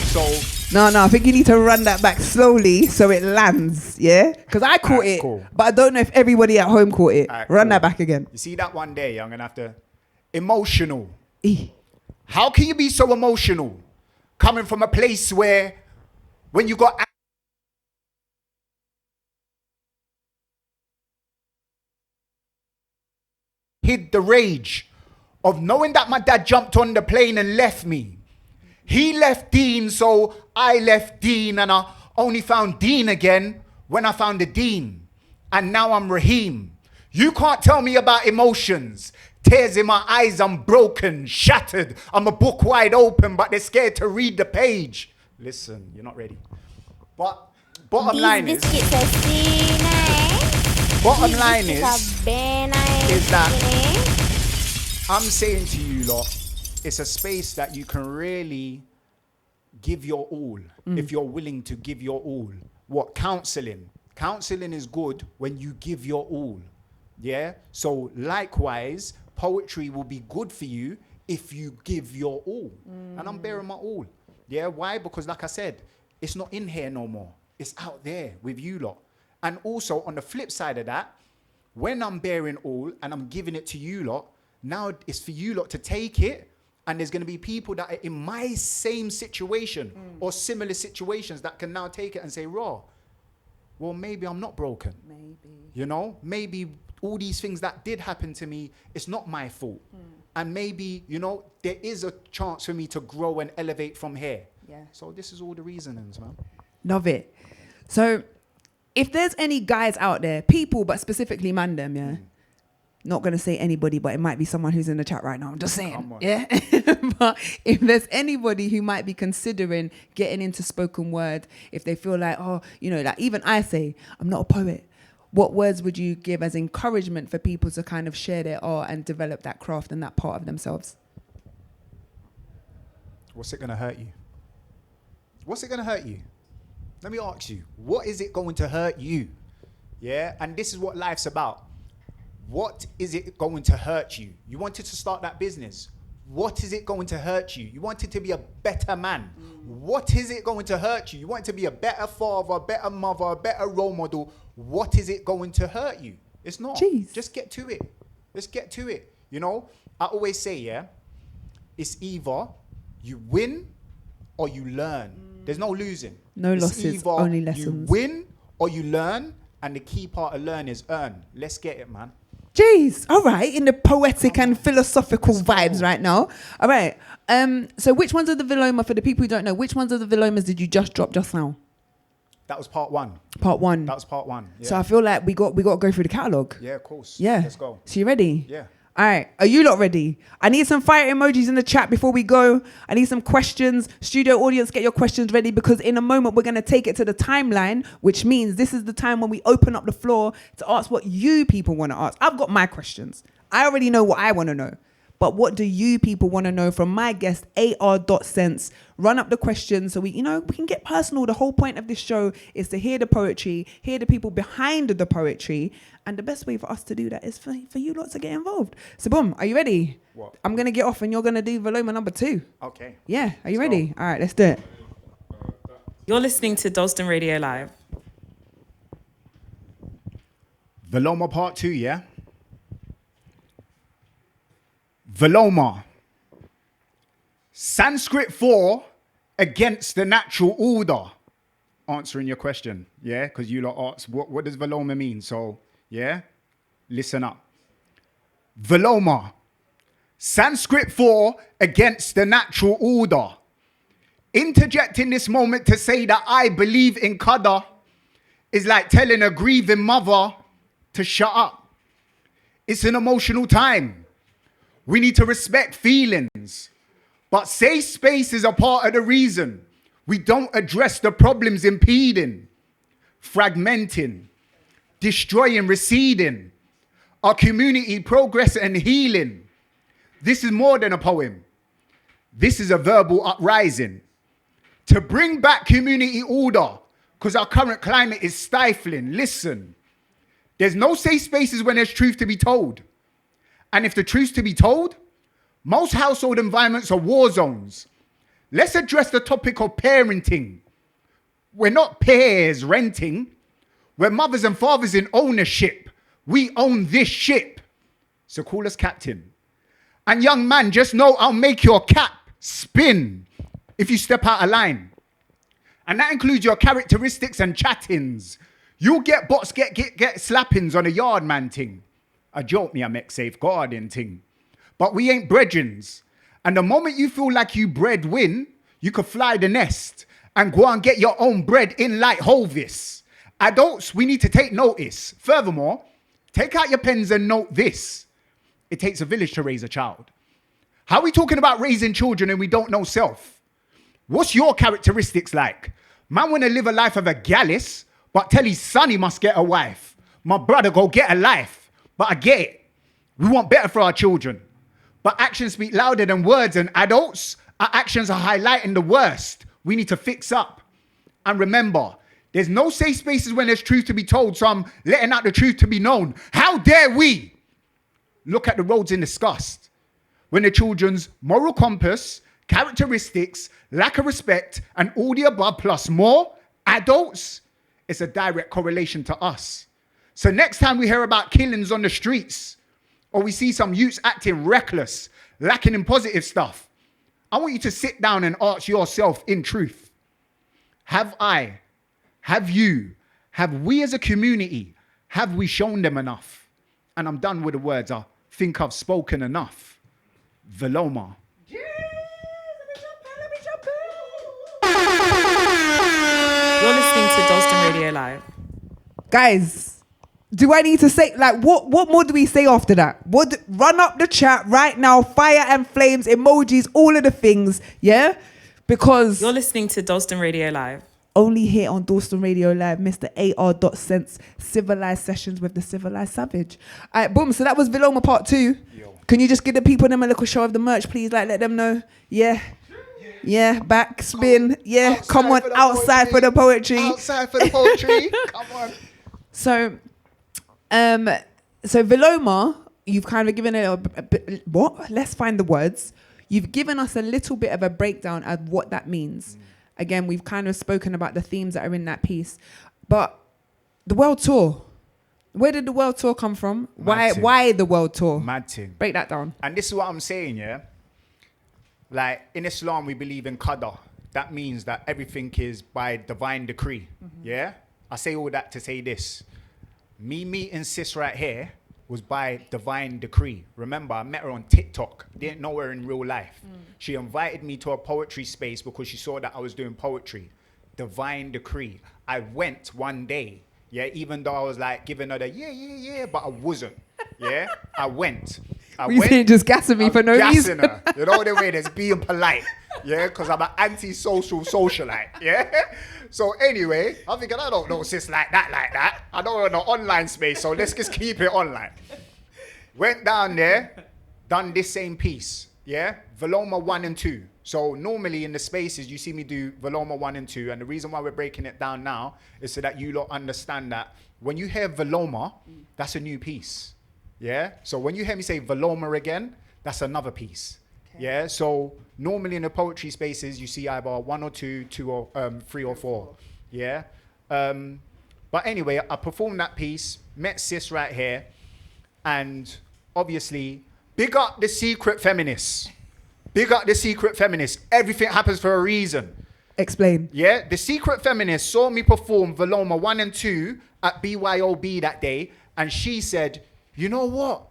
Speaker 5: So
Speaker 1: No, I think you need to run that back slowly so it lands, yeah? Because I caught it,
Speaker 5: cool.
Speaker 1: but I don't know if everybody at home caught it. Run
Speaker 5: cool.
Speaker 1: that back again.
Speaker 5: You see that one day, I'm going to have to... Emotional.
Speaker 1: Eh.
Speaker 5: How can you be so emotional? Coming from a place where when you got... hid the rage of knowing that my dad jumped on the plane and left me. He left Dean, so I left Dean, and I only found Dean again when I found the Dean. And now I'm Raheem. You can't tell me about emotions. Tears in my eyes, I'm broken, shattered. I'm a book wide open, but they're scared to read the page. Listen, you're not ready. But bottom line is... Bottom line is that I'm saying to you lot, it's a space that you can really give your all if you're willing to give your all. What? Counseling. Counseling is good when you give your all. Yeah? So likewise, poetry will be good for you if you give your all. And I'm bearing my all. Yeah? Why? Because like I said, it's not in here no more. It's out there with you lot. And also on the flip side of that, when I'm bearing all and I'm giving it to you lot, now it's for you lot to take it, and there's going to be people that are in my same situation or similar situations that can now take it and say, raw, well, maybe I'm not broken.
Speaker 1: Maybe.
Speaker 5: You know, maybe all these things that did happen to me, it's not my fault. And maybe, you know, there is a chance for me to grow and elevate from here.
Speaker 1: Yeah.
Speaker 5: So this is all the reasonings, man.
Speaker 1: Love it. So if there's any guys out there, people, but specifically man them, yeah? Not going to say anybody, but it might be someone who's in the chat right now. I'm just saying. Yeah. But if there's anybody who might be considering getting into spoken word, if they feel like, oh, you know, like even I say, I'm not a poet. What words would you give as encouragement for people to kind of share their art and develop that craft and that part of themselves?
Speaker 5: What's it going to hurt you? What's it going to hurt you? Let me ask you, what is it going to hurt you? Yeah. And this is what life's about. What is it going to hurt you? You wanted to start that business. What is it going to hurt you? You wanted to be a better man. What is it going to hurt you? You want to be a better father, a better mother, a better role model. What is it going to hurt you? It's not.
Speaker 1: Jeez.
Speaker 5: Just get to it. Let's get to it. You know, I always say, yeah, it's either you win or you learn. There's no losing.
Speaker 1: No
Speaker 5: It's
Speaker 1: losses,
Speaker 5: either
Speaker 1: only lessons.
Speaker 5: You win or you learn, and the key part of learn is earn. Let's get it, man.
Speaker 1: Jeez. All right. In the poetic and philosophical vibes right now. All right. So which ones of the Veloma, for the people who don't know, which ones of the Velomas did you just drop just now?
Speaker 5: That was part one.
Speaker 1: Part one.
Speaker 5: That was part one. Yeah.
Speaker 1: So I feel like we got to go through the catalogue.
Speaker 5: Yeah, of course.
Speaker 1: Yeah.
Speaker 5: Let's go.
Speaker 1: So you ready?
Speaker 5: Yeah.
Speaker 1: All right. Are you lot ready? I need some fire emojis in the chat before we go. I need some questions. Studio audience, get your questions ready, because in a moment we're going to take it to the timeline, which means this is the time when we open up the floor to ask what you people want to ask. I've got my questions. I already know what I want to know. But what do you people want to know from my guest, AR.Scents? Run up the questions so we can get personal. The whole point of this show is to hear the poetry, hear the people behind the poetry. And the best way for us to do that is for you lot to get involved. So boom, are you ready?
Speaker 5: What?
Speaker 1: I'm going to get off and you're going to do Veloma number 2.
Speaker 5: Okay.
Speaker 1: Yeah, are you
Speaker 5: Let's
Speaker 1: ready?
Speaker 5: go.
Speaker 1: All right, let's do it.
Speaker 6: You're listening to Dalston Radio Live.
Speaker 5: Veloma part 2, yeah? Veloma. Sanskrit for against the natural order. Answering your question, yeah? Because you lot asked, what does Veloma mean? So, yeah? Listen up. Veloma. Sanskrit for against the natural order. Interjecting this moment to say that I believe in Qadar is like telling a grieving mother to shut up. It's an emotional time. We need to respect feelings. But safe space is a part of the reason we don't address the problems impeding, fragmenting, destroying, receding our community progress and healing. This is more than a poem. This is a verbal uprising to bring back community order, because our current climate is stifling. Listen, there's no safe spaces when there's truth to be told. And if the truth's to be told, most household environments are war zones. Let's address the topic of parenting. We're not pairs renting. We're mothers and fathers in ownership. We own this ship. So call us captain. And young man, just know I'll make your cap spin if you step out of line. And that includes your characteristics and chattings. You'll get bots, get slappings on a yard man ting. A joke me I make safeguarding ting. But we ain't brethrens. And the moment you feel like you bread win, you could fly the nest and go and get your own bread in like Hovis. Adults, we need to take notice. Furthermore, take out your pens and note this. It takes a village to raise a child. How are we talking about raising children and we don't know self? What's your characteristics like? Man want to live a life of a gallus, but tell his son he must get a wife. My brother go get a life. But I get it. We want better for our children. But actions speak louder than words, and adults, our actions are highlighting the worst. We need to fix up. And remember, there's no safe spaces when there's truth to be told, so I'm letting out the truth to be known. How dare we look at the roads in disgust when the children's moral compass, characteristics, lack of respect, and all the above plus more, adults, it's a direct correlation to us. So next time we hear about killings on the streets, or we see some youths acting reckless, lacking in positive stuff, I want you to sit down and ask yourself in truth, have I, have you, have we as a community, have we shown them enough? And I'm done with the words. I think I've spoken enough. Veloma.
Speaker 6: You're listening to Dalston Radio Live.
Speaker 1: Guys, do I need to say, like, what more do we say after that? Run up the chat right now, fire and flames, emojis, all of the things, yeah? Because
Speaker 6: You're listening to Dalston Radio Live.
Speaker 1: only here on Dalston Radio Live, Mr. AR.Scents, Civilised Sessions with the Civilised Savage. All right, boom, so that was Veloma part 2.
Speaker 5: Yo.
Speaker 1: Can you just give the people them a little show of the merch, please? Like, let them know. Yeah, back, spin. Yeah, come on, outside for the poetry.
Speaker 5: Outside for the poetry. Come on.
Speaker 1: So Veloma, you've kind of given it a bit, what? Let's find the words. You've given us a little bit of a breakdown of what that means. Again, we've kind of spoken about the themes that are in that piece. But the world tour, where did the world tour come from? Why the world tour?
Speaker 5: Mad thing.
Speaker 1: Break that down.
Speaker 5: And this is what I'm saying, yeah? Like, in Islam, we believe in Qadar. That means that everything is by divine decree, yeah? I say all that to say this. Me meeting sis right here was by divine decree. Remember, I met her on TikTok. Didn't know her in real life. She invited me to a poetry space because she saw that I was doing poetry. Divine decree. I went one day, yeah, even though I was like giving her the yeah, but I wasn't. Yeah, I went.
Speaker 1: You saying just gassing me for no reason?
Speaker 5: Her. You know the way that's being polite. Yeah, because I'm an anti-social socialite. Yeah. So anyway, I'm thinking I don't know sis like that. I don't know the online space, so let's just keep it online. Went down there, done this same piece. Yeah, Veloma 1 and 2. So normally in the spaces you see me do Veloma 1 and 2, and the reason why we're breaking it down now is so that you lot understand that when you hear Veloma, that's a new piece. Yeah. So when you hear me say Veloma again, that's another piece. Okay. Yeah. So normally in the poetry spaces you see either 1 or 2, 2 or 3 or 4. Yeah. But anyway, I performed that piece, met sis right here, and obviously big up the secret feminists. Big up the secret feminists. Everything happens for a reason.
Speaker 1: Explain.
Speaker 5: Yeah, the secret feminist saw me perform Veloma 1 and 2 at BYOB that day, and she said, you know what?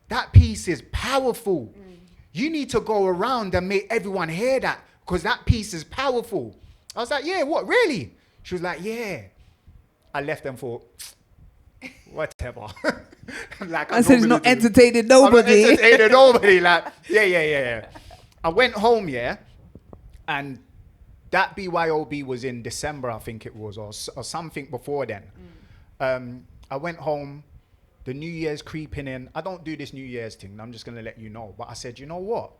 Speaker 5: That piece is powerful. You need to go around and make everyone hear that, because that piece is powerful. I was like, yeah, what, really? She was like, yeah. I left and thought, whatever. Like
Speaker 1: I said, it's not entertaining nobody.
Speaker 5: I'm not entertaining nobody. Like, yeah. I went home, yeah, and that BYOB was in December, I think it was, or something before then. I went home, the New Year's creeping in. I don't do this New Year's thing, I'm just going to let you know. But I said, you know what?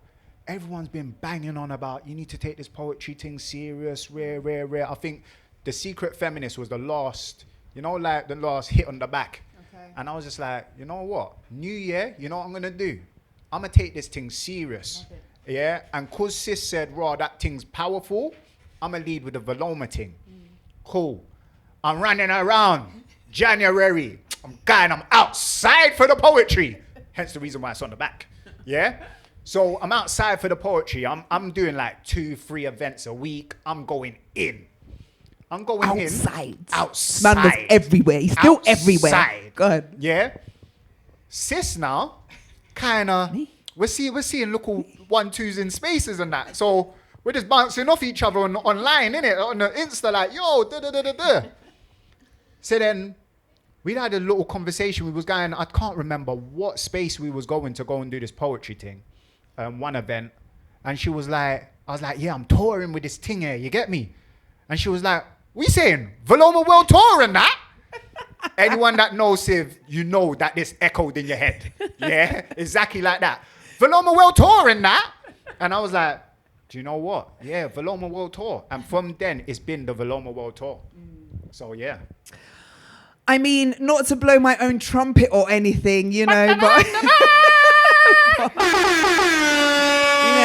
Speaker 5: Everyone's been banging on about, you need to take this poetry thing serious, rare. I think the secret feminist was the last, you know, like the last hit on the back. Okay. And I was just like, you know what? New Year, you know what I'm going to do? I'm going to take this thing serious. Okay. Yeah, and cause sis said, raw, that thing's powerful, I'm gonna lead with the Veloma thing. Cool. I'm running around January. I'm outside for the poetry. Hence the reason why it's on the back. Yeah? So I'm outside for the poetry. I'm doing like 2-3 events a week. I'm going in. Outside.
Speaker 1: Man was everywhere. He's still everywhere. Good.
Speaker 5: Yeah? Sis now, kinda... We're seeing little 1-2s in spaces and that. So we're just bouncing off each other online, innit? On the Insta, like, yo, da. So then we had a little conversation. We was going, I can't remember what space we was going to go and do this poetry thing. One event. And she was like, I was like, yeah, I'm touring with this thing here, you get me? And she was like, we saying Veloma World Tour and that? Anyone that knows Civ, you know that this echoed in your head. Yeah, exactly like that. Veloma World Tour and that. And I was like, do you know what? Yeah, Veloma World Tour. And from then, it's been the Veloma World Tour. So, yeah.
Speaker 1: I mean, not to blow my own trumpet or anything, you know, but...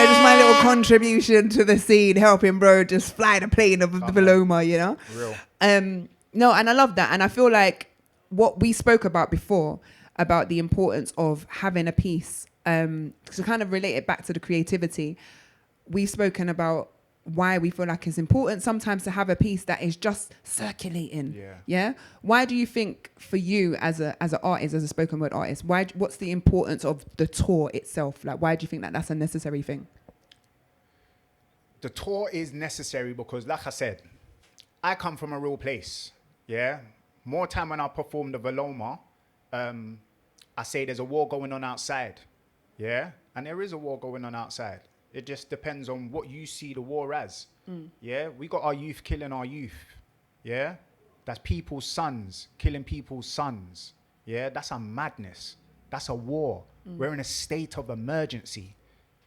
Speaker 1: just my little contribution to the scene, helping bro just fly the plane of the Veloma, you know?
Speaker 5: Real.
Speaker 1: No, and I love that. And I feel like what we spoke about before, about the importance of having a piece, to kind of relate it back to the creativity, we've spoken about why we feel like it's important sometimes to have a piece that is just circulating. Yeah. Why do you think for you as an artist, as a spoken word artist, what's the importance of the tour itself? Like, why do you think that that's a necessary thing?
Speaker 5: The tour is necessary because, like I said, I come from a real place. Yeah. More time when I perform the Veloma, I say there's a war going on outside. Yeah. And there is a war going on outside. It just depends on what you see the war as. Yeah. We got our youth killing our youth. Yeah. That's people's sons killing people's sons. Yeah. That's a madness. That's a war. We're in a state of emergency.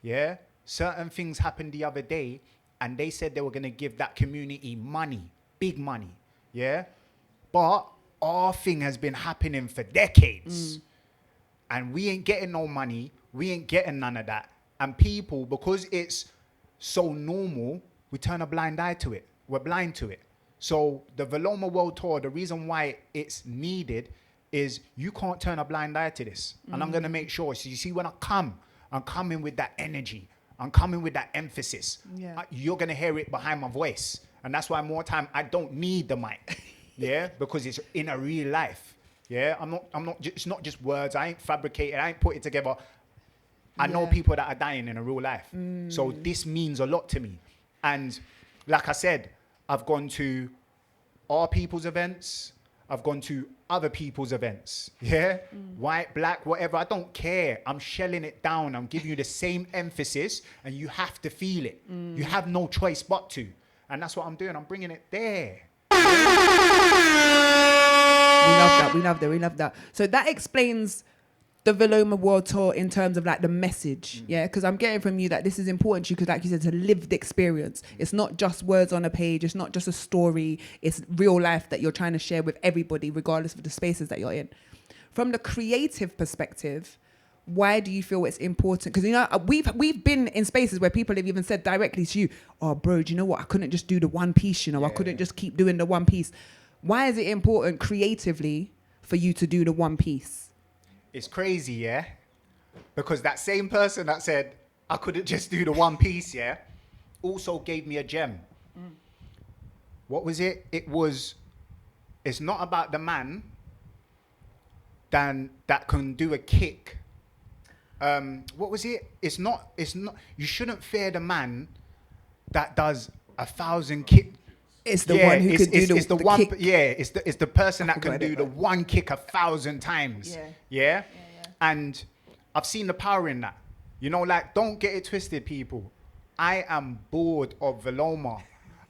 Speaker 5: Yeah. Certain things happened the other day and they said they were going to give that community money, big money. Yeah. But our thing has been happening for decades. And we ain't getting no money. We ain't getting none of that. And people, because it's so normal, we turn a blind eye to it. We're blind to it. So the Veloma World Tour, the reason why it's needed is you can't turn a blind eye to this. And I'm going to make sure. So you see, when I come, I'm coming with that energy. I'm coming with that emphasis. Yeah. You're going to hear it behind my voice. And that's why more time I don't need the mic. Yeah, because it's in a real life. Yeah, it's not just words. I ain't fabricated. I ain't put it together. I know people that are dying in a real life. So this means a lot to me. And like I said, I've gone to our people's events. I've gone to other people's events. Yeah? White, black, whatever. I don't care. I'm shelling it down. I'm giving you the same emphasis and you have to feel it. You have no choice but to. And that's what I'm doing. I'm bringing it there.
Speaker 1: We love that. So that explains the Veloma World Tour in terms of like the message, yeah? Because I'm getting from you that this is important to you because, like you said, it's a lived experience. It's not just words on a page. It's not just a story. It's real life that you're trying to share with everybody, regardless of the spaces that you're in. From the creative perspective, why do you feel it's important? Because, you know, we've been in spaces where people have even said directly to you, oh, bro, do you know what? I couldn't just do the one piece, you know? I couldn't just keep doing the one piece. Why is it important creatively for you to do the one piece?
Speaker 5: It's crazy, yeah? Because that same person that said, I couldn't just do the one piece, yeah? Also gave me a gem. What was it? It's not about the man that can do a kick. What was it? It's not, you shouldn't fear the man that does 1,000 kick.
Speaker 1: It's the one who could do the
Speaker 5: one
Speaker 1: kick.
Speaker 5: Yeah, it's the person that can do the one kick 1,000 times. Yeah? And I've seen the power in that. You know, like, don't get it twisted, people. I am bored of Veloma.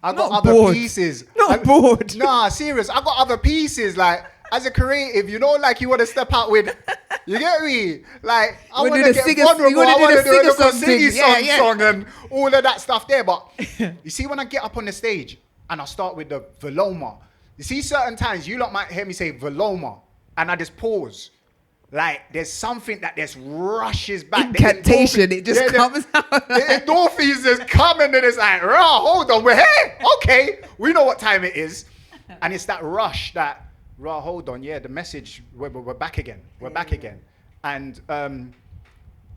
Speaker 5: I got other pieces.
Speaker 1: Bored.
Speaker 5: Nah, serious. I got other pieces. Like, as a creative, you know, like you want to step out with. You get me? Like, I want to get vulnerable. I want to do a little song and all of that stuff there. But you see, when I get up on the stage and I start with the Veloma, you see, certain times you lot might hear me say Veloma, and I just pause. Like, there's something that just rushes back.
Speaker 1: Incantation, it just comes out.
Speaker 5: The endorphins just come and then it's like, hold on, we're here. Okay, we know what time it is. And it's that rush that, hold on, the message, we're back again. We're back again. And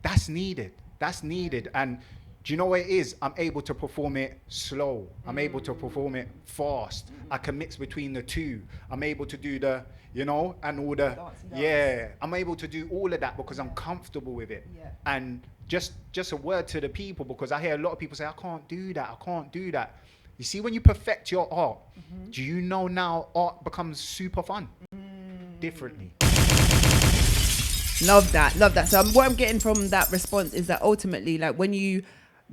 Speaker 5: that's needed. That's needed. And do you know what it is? I'm able to perform it slow. I'm able to perform it fast. I can mix between the two. I'm able to do the, you know, and all the, I'm able to do all of that because I'm comfortable with it. And just a word to the people, because I hear a lot of people say, I can't do that. You see, when you perfect your art, do you know now art becomes super fun? Differently.
Speaker 1: Love that. So what I'm getting from that response is that ultimately, like, when you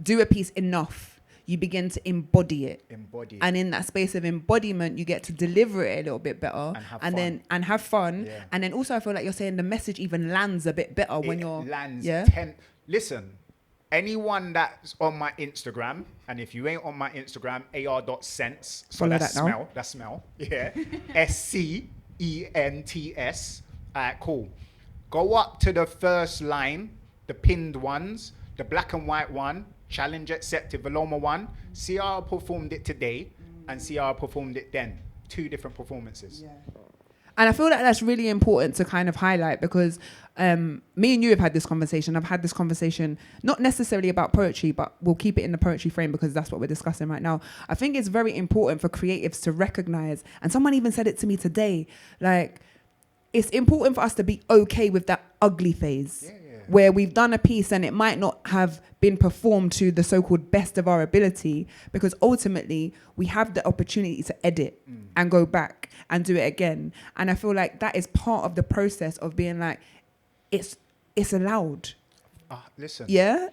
Speaker 1: do a piece enough, you begin to embody it. And in that space of embodiment, you get to deliver it a little bit better and have fun. Yeah. And then also I feel like you're saying the message even lands a bit better when you're...
Speaker 5: Listen, anyone that's on my Instagram, and if you ain't on my Instagram, AR.Scents. So
Speaker 1: follow
Speaker 5: that's
Speaker 1: that
Speaker 5: smell.
Speaker 1: now.
Speaker 5: That's smell. Yeah. SCENTS. Cool. Go up to the first line, the pinned ones, the black and white one, Challenge Accepted, Veloma one. See how I performed it today and see how I performed it then. 2 different performances. Yeah.
Speaker 1: And I feel like that's really important to kind of highlight because me and you have had this conversation. I've had this conversation, not necessarily about poetry, but we'll keep it in the poetry frame because that's what we're discussing right now. I think it's very important for creatives to recognize, and someone even said it to me today, like, it's important for us to be okay with that ugly phase where we've done a piece and it might not have been performed to the so-called best of our ability, because ultimately we have the opportunity to edit and go back and do it again. And I feel like that is part of the process of being like, it's allowed.
Speaker 5: Listen.
Speaker 1: Yeah?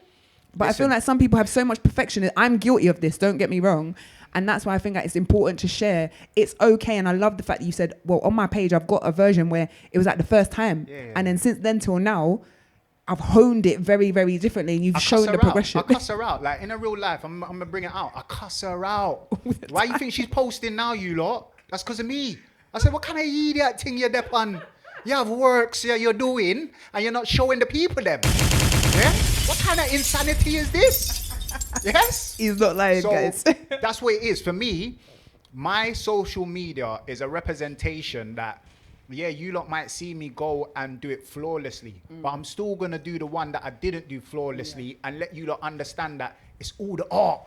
Speaker 1: But I feel like some people have so much perfection. I'm guilty of this, don't get me wrong. And that's why I think that it's important to share. It's okay. And I love the fact that you said, well, on my page, I've got a version where it was like the first time. And then since then till now, I've honed it very, very differently. And you've shown the progression.
Speaker 5: I cuss her out. Like, in a real life, I'm going to bring it out. I cuss her out. Why you think she's posting now, you lot? That's because of me. I said, what kind of idiot thing you're there on? You have works you're doing, and you're not showing the people them. Yeah? What kind of insanity is this? Yes?
Speaker 1: He's not lying, guys.
Speaker 5: That's what it is. For me, my social media is a representation that, you lot might see me go and do it flawlessly, but I'm still going to do the one that I didn't do flawlessly and let you lot understand that it's all the art.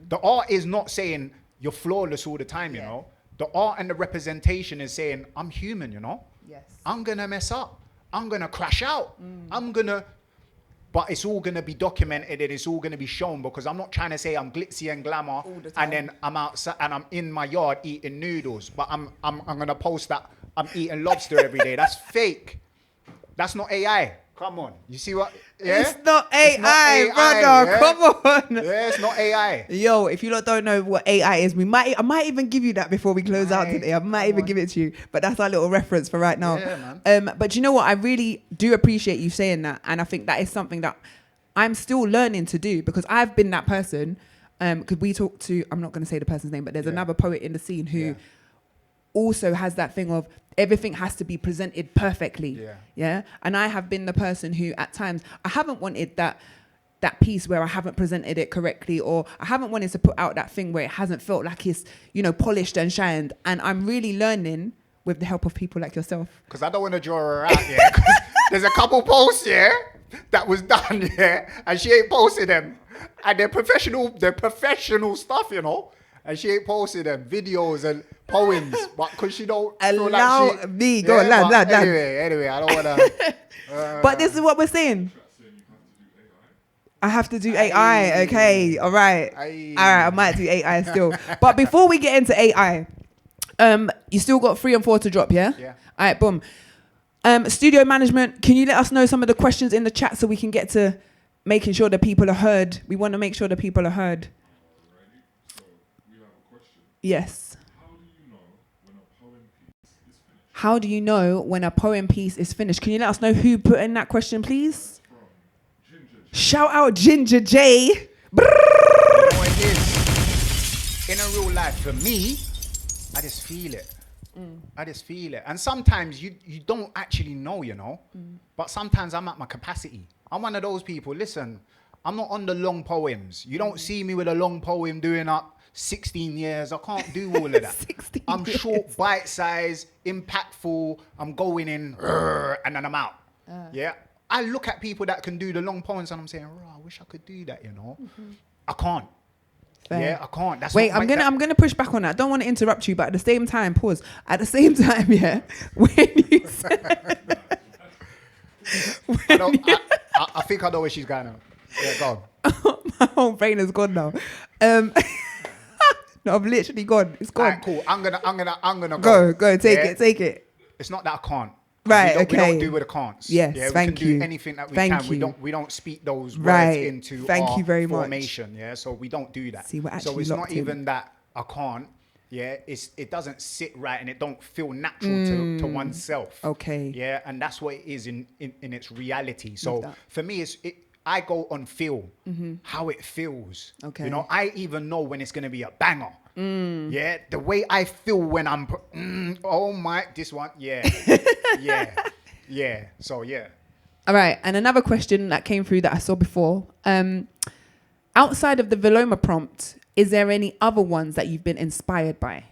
Speaker 5: The art is not saying you're flawless all the time, you know. The art and the representation is saying, I'm human, you know.
Speaker 1: Yes.
Speaker 5: I'm going to mess up. I'm going to crash out. But it's all going to be documented and it's all going to be shown, because I'm not trying to say I'm glitzy and glamour and then I'm outside and I'm in my yard eating noodles, but I'm going to post that I'm eating lobster every day. That's fake. That's not AI. Come on. You see what? Yeah?
Speaker 1: It's not AI, brother.
Speaker 5: yeah?
Speaker 1: Come on.
Speaker 5: Yeah, it's not AI.
Speaker 1: Yo, if you lot don't know what AI is, I might even give you that before we close out today. I might even give it to you. But that's our little reference for right now.
Speaker 5: Yeah, man.
Speaker 1: But you know what? I really do appreciate you saying that. And I think that is something that I'm still learning to do, because I've been that person. Because we talked to, I'm not going to say the person's name, but there's another poet in the scene who also has that thing of everything has to be presented perfectly. Yeah. And I have been the person who at times I haven't wanted that piece where I haven't presented it correctly, or I haven't wanted to put out that thing where it hasn't felt like it's, polished and shined. And I'm really learning with the help of people like yourself.
Speaker 5: Because I don't want to draw her out, 'cause there's a couple posts, that was done, and she ain't posted them. And they're professional stuff, and she ain't posted them, videos and poems, but because she don't
Speaker 1: allow
Speaker 5: feel like
Speaker 1: me go land.
Speaker 5: Anyway, I don't want to.
Speaker 1: But this is what we're saying. I have to do AI. Okay, all right. I might do AI still. But before we get into AI, you still got 3 and 4 to drop, yeah?
Speaker 5: Yeah.
Speaker 1: All right, boom. Studio management, can you let us know some of the questions in the chat so we can get to making sure the people are heard? We want to make sure the people are heard.
Speaker 4: So we have a question.
Speaker 1: Yes.
Speaker 4: How do you know when a poem piece is finished?
Speaker 1: How do you know when a poem piece is finished? Can you let us know who put in that question, please? Shout out Ginger J.
Speaker 5: You know what it is? In a real life, for me, I just feel it. I just feel it. And sometimes you don't actually know, But sometimes I'm at my capacity. I'm one of those people, listen, I'm not on the long poems. You don't see me with a long poem doing up 16 years. I can't do all of that.
Speaker 1: 16
Speaker 5: I'm
Speaker 1: years.
Speaker 5: short, bite-size, impactful. I'm going in, and then I'm out. Yeah. I look at people that can do the long poems and I'm saying, I wish I could do that, I can't.
Speaker 1: Fair.
Speaker 5: Yeah, I can't. That's
Speaker 1: Wait,
Speaker 5: not
Speaker 1: I'm gonna push back on that. I don't want to interrupt you, but at the same time, pause. At the same time, when you said,
Speaker 5: I think I know where she's going now. Yeah, go on.
Speaker 1: my whole brain is gone now. No, I've literally gone. It's gone.
Speaker 5: Alright, cool. I'm gonna
Speaker 1: Go, take it.
Speaker 5: It's not that I can't.
Speaker 1: Right,
Speaker 5: We
Speaker 1: okay.
Speaker 5: don't do with the can'ts.
Speaker 1: Yes,
Speaker 5: yeah,
Speaker 1: thank
Speaker 5: we can
Speaker 1: you.
Speaker 5: do anything that we
Speaker 1: Thank
Speaker 5: can.
Speaker 1: you.
Speaker 5: We don't speak those
Speaker 1: Right.
Speaker 5: words into
Speaker 1: Thank
Speaker 5: our
Speaker 1: you very much.
Speaker 5: formation. Yeah, so we don't do that.
Speaker 1: See, we're
Speaker 5: so
Speaker 1: actually
Speaker 5: it's
Speaker 1: locked
Speaker 5: not
Speaker 1: in.
Speaker 5: even that I can't. Yeah, it doesn't sit right and it don't feel natural to oneself.
Speaker 1: Okay.
Speaker 5: Yeah, and that's what it is in its reality.
Speaker 1: Love
Speaker 5: So
Speaker 1: that.
Speaker 5: for me, I go on feel, how it feels.
Speaker 1: Okay.
Speaker 5: I even know when it's going to be a banger. Yeah, the way I feel when I'm, this one, yeah. So, yeah.
Speaker 1: All right, and another question that came through that I saw before. Outside of the Veloma prompt, is there any other ones that you've been inspired by?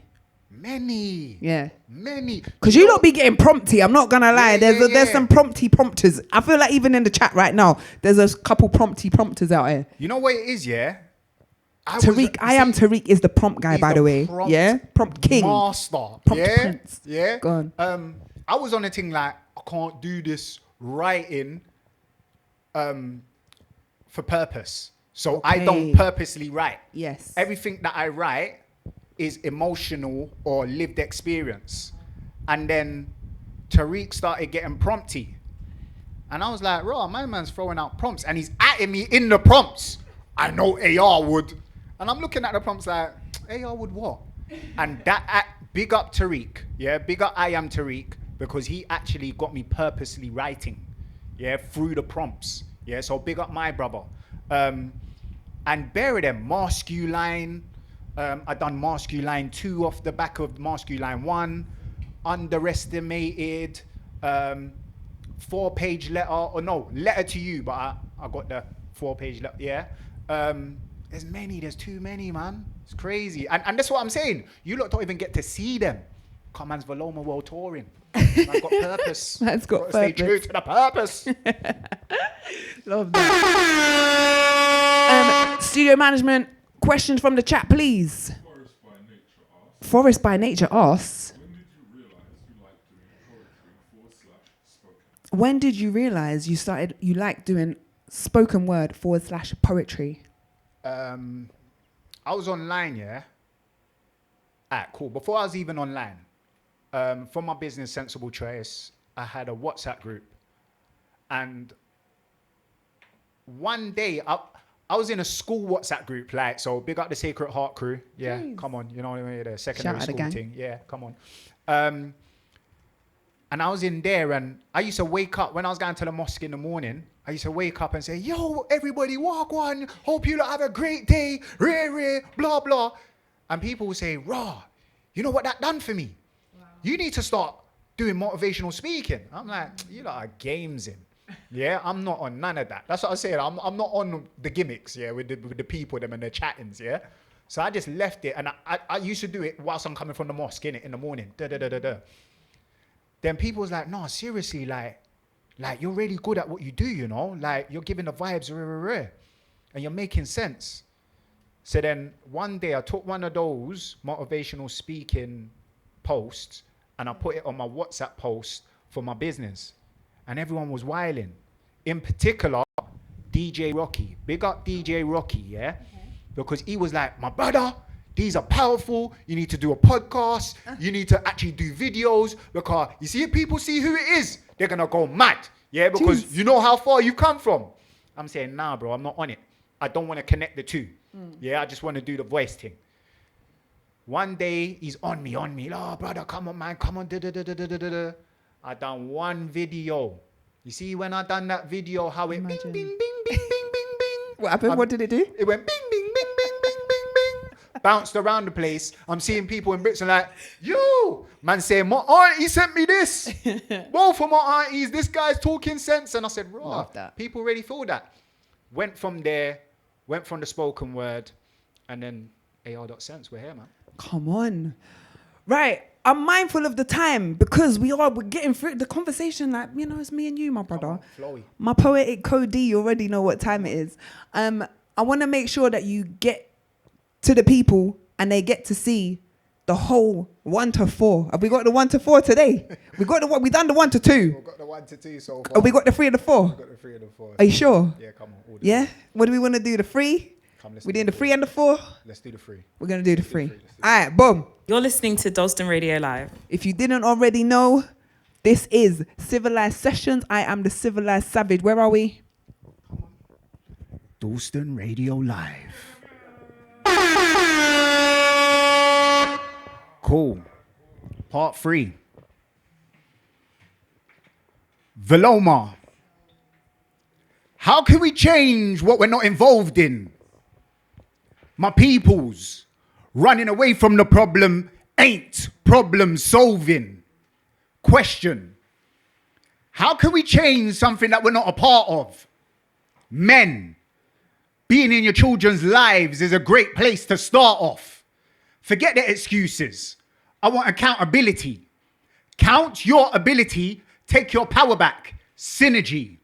Speaker 5: Many.
Speaker 1: Yeah.
Speaker 5: Many.
Speaker 1: Because you don't be getting prompty, I'm not gonna lie. There's some prompters. I feel like even in the chat right now, there's a couple prompters out here.
Speaker 5: You know what it is, yeah?
Speaker 1: Tariq is the prompt guy,
Speaker 5: he's
Speaker 1: by the way.
Speaker 5: prompt
Speaker 1: Yeah? Prompt king.
Speaker 5: Master.
Speaker 1: Prompt
Speaker 5: yeah?
Speaker 1: prince.
Speaker 5: Yeah?
Speaker 1: Go on.
Speaker 5: I was on a thing like, I can't do this writing for purpose. So I
Speaker 1: Okay.
Speaker 5: don't purposely write.
Speaker 1: Yes.
Speaker 5: Everything that I write is emotional or lived experience. And then Tariq started getting prompty. And I was like, my man's throwing out prompts and he's atting me in the prompts. I know AR would. And I'm looking at the prompts like, AR would what? And big up Tariq. Yeah, big up I am Tariq, because he actually got me purposely writing. Yeah, through the prompts. Yeah, so big up my brother. And bury them, masculine. I done masculine 2 off the back of masculine 1. Underestimated. 4-page letter to you, but I got the 4-page letter. Yeah. There's too many, man. It's crazy. And that's what I'm saying. You lot don't even get to see them. Come man's Veloma World touring. I've got purpose.
Speaker 1: Man's got
Speaker 5: Stay
Speaker 1: purpose.
Speaker 5: true to the purpose.
Speaker 1: Love that. Studio management, questions from the chat, please. Forest by Nature asks.
Speaker 4: When did you realize you liked doing poetry
Speaker 1: when did you realize you like doing spoken word / poetry?
Speaker 5: I was online, yeah. Alright, cool. Before I was even online, for my business, Sensible Choice, I had a WhatsApp group. And one day, I was in a school WhatsApp group, like, so big up the Sacred Heart crew. Yeah,
Speaker 1: Jeez.
Speaker 5: Come on, you know what I mean? The
Speaker 1: Shout
Speaker 5: secondary
Speaker 1: out the
Speaker 5: school
Speaker 1: gang.
Speaker 5: thing. Yeah, come on. And I was in there, and I used to wake up when I was going to the mosque in the morning. I used to wake up and say, "Yo, everybody, walk on. Hope you have a great day. Rare, blah blah." And people would say, "Raw, you know what that done for me? Wow. You need to start doing motivational speaking." I'm like, "You lot are games in." Yeah, I'm not on none of that. That's what I said. I'm not on the gimmicks. Yeah, with the people, them and the chattings. Yeah. So I just left it, and I used to do it whilst I'm coming from the mosque in the morning. Then people was like, "No, seriously, like you're really good at what you do, you know? Like you're giving the vibes, and you're making sense." So then one day I took one of those motivational speaking posts and I put it on my WhatsApp post for my business, and everyone was wilding. In particular, DJ Rocky. Big up DJ Rocky, yeah? Okay. Because he was like, "My brother, these are powerful. You need to do a podcast. You need to actually do videos, because you see, if people see who it is, they're going to go mad. Yeah, because you know how far you've come from." I'm saying, "Nah, bro, I'm not on it. I don't want to connect the two. Yeah, I just want to do the voice thing." One day, he's on me. "Oh, brother, come on, man. Come on. I done one video. You see, when I done that video, how it bing, bing, bing, bing, bing, bing, bing.
Speaker 1: What happened? What did it do?
Speaker 5: It went bing, bing, bing, bing, bing, bing, bing. Bounced around the place. I'm seeing people in Brits and like, "Yo," man saying, "My auntie sent me this." Both of my aunties, this guy's talking sense. And I said, "Raw, people really feel that." Went from there, went from the spoken word, and then AR.Scents, we're here, man.
Speaker 1: Come on. Right. I'm mindful of the time because we're getting through the conversation, like, you know, it's me and you, my brother.
Speaker 5: Flowy.
Speaker 1: My poetic code D, you already know what time it is. I want to make sure that you get to the people and they get to see the whole 1 to 4. Have we got the 1 to 4 today? We done the 1 to 2.
Speaker 5: We've got the 1 to 2 so far.
Speaker 1: Oh, we got the 3 and the 4.
Speaker 5: We've got the 3 and the 4.
Speaker 1: Are you sure?
Speaker 5: Yeah, come on.
Speaker 1: Yeah? What do we want to do? The 3? We're doing the 3 and the 4?
Speaker 5: Let's do the 3.
Speaker 1: We're going to do the 3. All right, boom.
Speaker 6: You're listening to Dalston Radio Live.
Speaker 1: If you didn't already know, this is Civilised Sessions. I am the Civilised Savage. Where are we?
Speaker 5: Dalston Radio Live. Cool. Part 3. Veloma. How can we change what we're not involved in? My peoples, running away from the problem ain't problem solving. Question. How can we change something that we're not a part of? Men, being in your children's lives is a great place to start off. Forget the excuses. I want accountability. Count your ability, take your power back. Synergy.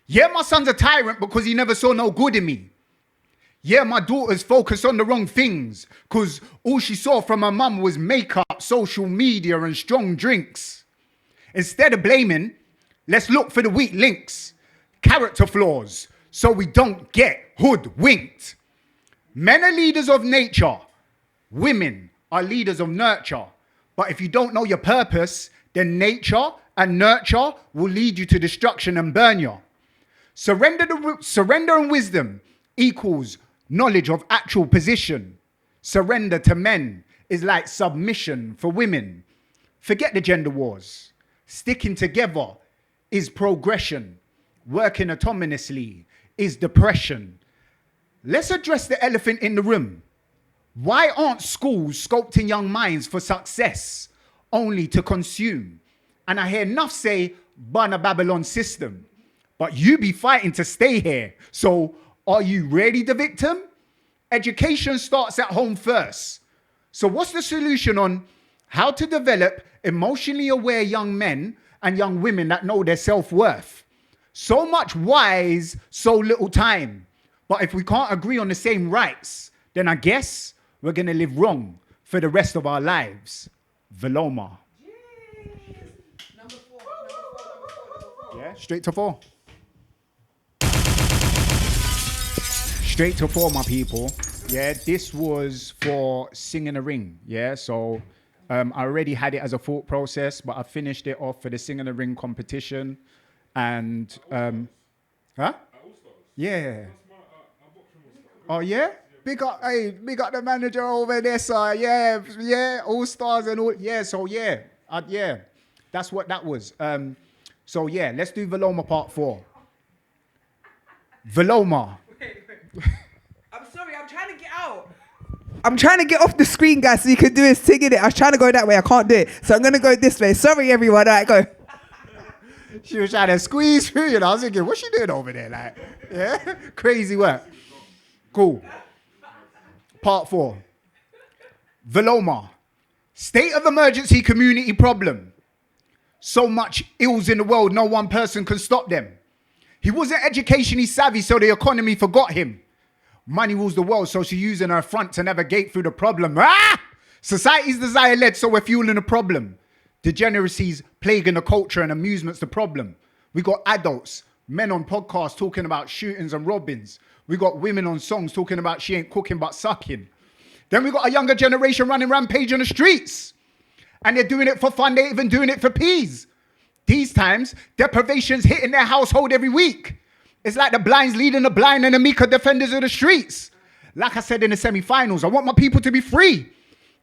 Speaker 5: Yeah, my son's a tyrant because he never saw no good in me. Yeah, my daughter's focused on the wrong things because all she saw from her mum was makeup, social media, and strong drinks. Instead of blaming, let's look for the weak links, character flaws, so we don't get hoodwinked. Men are leaders of nature. Women are leaders of nurture. But if you don't know your purpose, then nature and nurture will lead you to destruction and burn you. Surrender and wisdom equals knowledge of actual position. Surrender to men is like submission for women. Forget the gender wars. Sticking together is progression. Working autonomously is depression. Let's address the elephant in the room. Why aren't schools sculpting young minds for success, only to consume? And I hear enough say, "Burn a Babylon system." But you be fighting to stay here. So are you really the victim? Education starts at home first. So what's the solution on how to develop emotionally aware young men and young women that know their self-worth? So much wise, so little time. But if we can't agree on the same rights, then I guess we're going to live wrong for the rest of our lives. Veloma. Straight to 4. Straight to 4, my people. Yeah, this was for Sing in the Ring. Yeah, so I already had it as a thought process, but I finished it off for the Sing in the Ring competition. And, Yeah. Oh, yeah? Big up the manager over there, sir. Yeah, All Stars and all. Yeah, so yeah. That's what that was. So yeah, let's do Veloma part 4. Veloma.
Speaker 1: I'm sorry, I'm trying to get out. I'm trying to get off the screen, guys, so you can do it singing it. I was trying to go that way, I can't do it. So I'm going to go this way. Sorry, everyone. All right, go.
Speaker 5: She was trying to squeeze through, you know. I was thinking, what's she doing over there? Like, yeah, crazy work. Cool. Part 4. Veloma. State of emergency community problem. So much ills in the world, no one person can stop them. He wasn't educationally savvy, so the economy forgot him. Money rules the world, so she's using her front to navigate through the problem. Society's desire-led, so we're fueling the problem. Degeneracies plaguing the culture and amusement's the problem. We got adults, men on podcasts talking about shootings and robbings. We got women on songs talking about she ain't cooking but sucking. Then we got a younger generation running rampage on the streets. And they're doing it for fun, they're even doing it for peas. These times, deprivation's hitting their household every week. It's like the blinds leading the blind and the meek are defenders of the streets. Like I said in the semi-finals, I want my people to be free.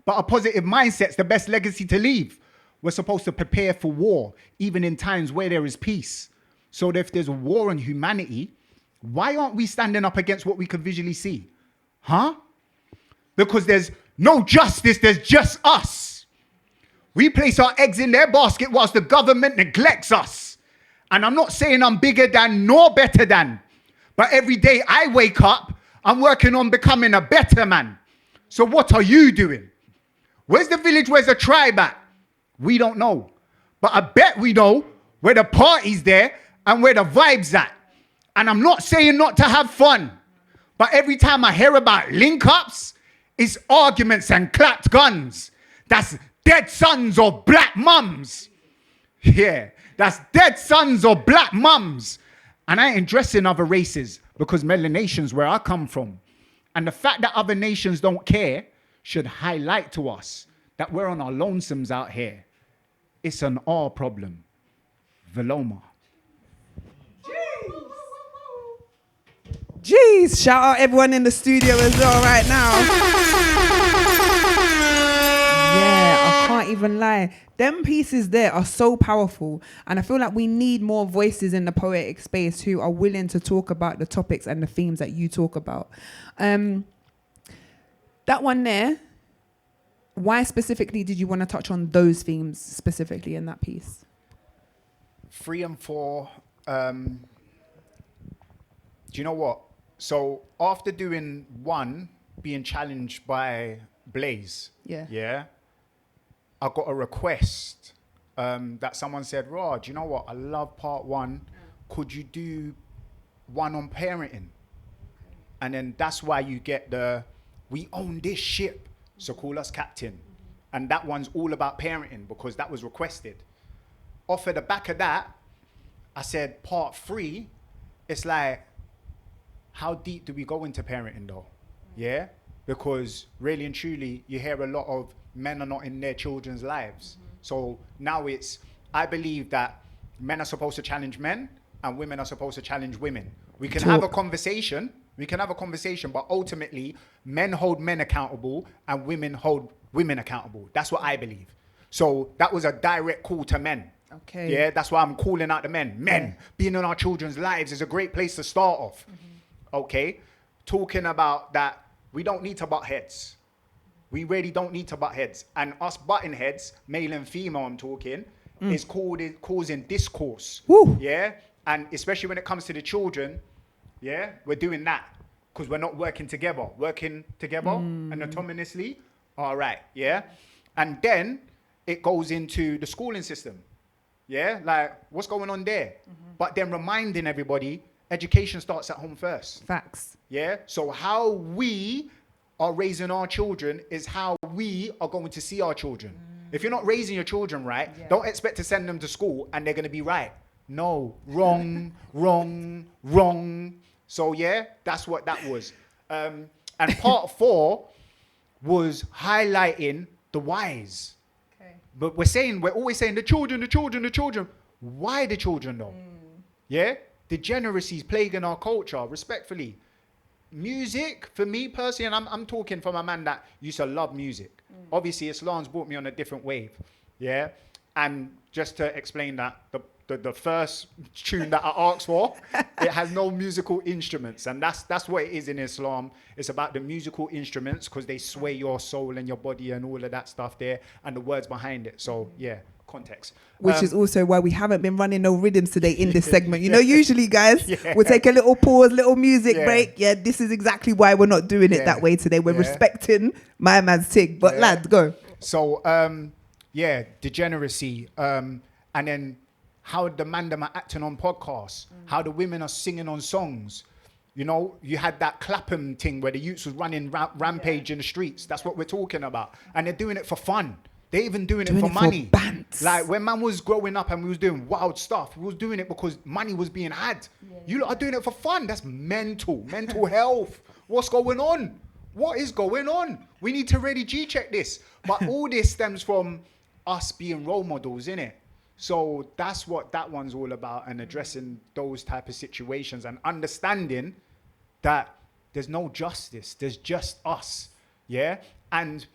Speaker 5: But a positive mindset's the best legacy to leave. We're supposed to prepare for war, even in times where there is peace. So if there's a war on humanity, why aren't we standing up against what we can visually see? Huh? Because there's no justice, there's just us. We place our eggs in their basket whilst the government neglects us. And I'm not saying I'm bigger than nor better than, but every day I wake up, I'm working on becoming a better man. So what are you doing? Where's the village? Where's the tribe at? We don't know. But I bet we know where the party's there and where the vibe's at. And I'm not saying not to have fun, but every time I hear about link-ups, it's arguments and clapped guns. That's dead sons or black mums. Yeah, that's dead sons or black mums. And I ain't dressing other races because melanation's where I come from. And the fact that other nations don't care should highlight to us that we're on our lonesomes out here. It's an our problem. Veloma.
Speaker 1: Jeez, shout out everyone in the studio as well right now. Yeah, I can't even lie. Them pieces there are so powerful, and I feel like we need more voices in the poetic space who are willing to talk about the topics and the themes that you talk about. That one there, why specifically did you want to touch on those themes specifically in that piece?
Speaker 5: 3 and 4, do you know what? So after doing 1, being challenged by Blaze, yeah, I got a request that someone said, "Raw, do you know what? I love part 1. Could you do 1 on parenting?" And then that's why you get the, we own this ship, so call us captain. And that one's all about parenting because that was requested. Off of the back of that, I said part 3, it's like, how deep do we go into parenting though? Yeah? Because really and truly, you hear a lot of men are not in their children's lives. So now it's, I believe that men are supposed to challenge men and women are supposed to challenge women. We can have a conversation, but ultimately men hold men accountable and women hold women accountable. That's what I believe. So that was a direct call to men.
Speaker 1: Okay.
Speaker 5: Yeah, that's why I'm calling out the men. Men, being in our children's lives is a great place to start off. Okay, talking about that, we don't need to butt heads. We really don't need to butt heads. And us butting heads, male and female I'm talking, is causing discourse.
Speaker 1: Woo.
Speaker 5: Yeah, and especially when it comes to the children, yeah, we're doing that because we're not working together and autonomously. All right, yeah. And then it goes into the schooling system. Yeah, like what's going on there? But then reminding everybody, education starts at home first.
Speaker 1: Facts.
Speaker 5: Yeah, so how we are raising our children is how we are going to see our children. If you're not raising your children right, don't expect to send them to school and they're going to be right. No, wrong, wrong, wrong. So yeah, that's what that was. And part 4 was highlighting the whys.
Speaker 1: Okay.
Speaker 5: But we're always saying the children. Why the children though? Yeah? Degeneracy is plaguing our culture, respectfully. Music, for me personally, and I'm talking from a man that used to love music. Obviously, Islam's brought me on a different wave. Yeah? And just to explain that, the first tune that I asked for, it has no musical instruments, and that's what it is in Islam. It's about the musical instruments because they sway your soul and your body and all of that stuff there, and the words behind it. So yeah, context.
Speaker 1: Which is also why we haven't been running no rhythms today in this segment. You know, usually, guys, we'll take a little pause, little music break. Yeah, this is exactly why we're not doing it that way today. We're respecting my man's thing. But lads, go.
Speaker 5: So degeneracy, and then how the man them are acting on podcasts, how the women are singing on songs. You know, you had that Clapham thing where the youths was running rampage in the streets. That's what we're talking about. And they're doing it for fun. They're even doing it for money. Like when man was growing up and we was doing wild stuff, we was doing it because money was being had. You lot are doing it for fun. That's mental health. What's going on? What is going on? We need to really G-check this. But all this stems from us being role models, innit? So that's what that one's all about, and addressing those type of situations and understanding that there's no justice. There's just us. Yeah? And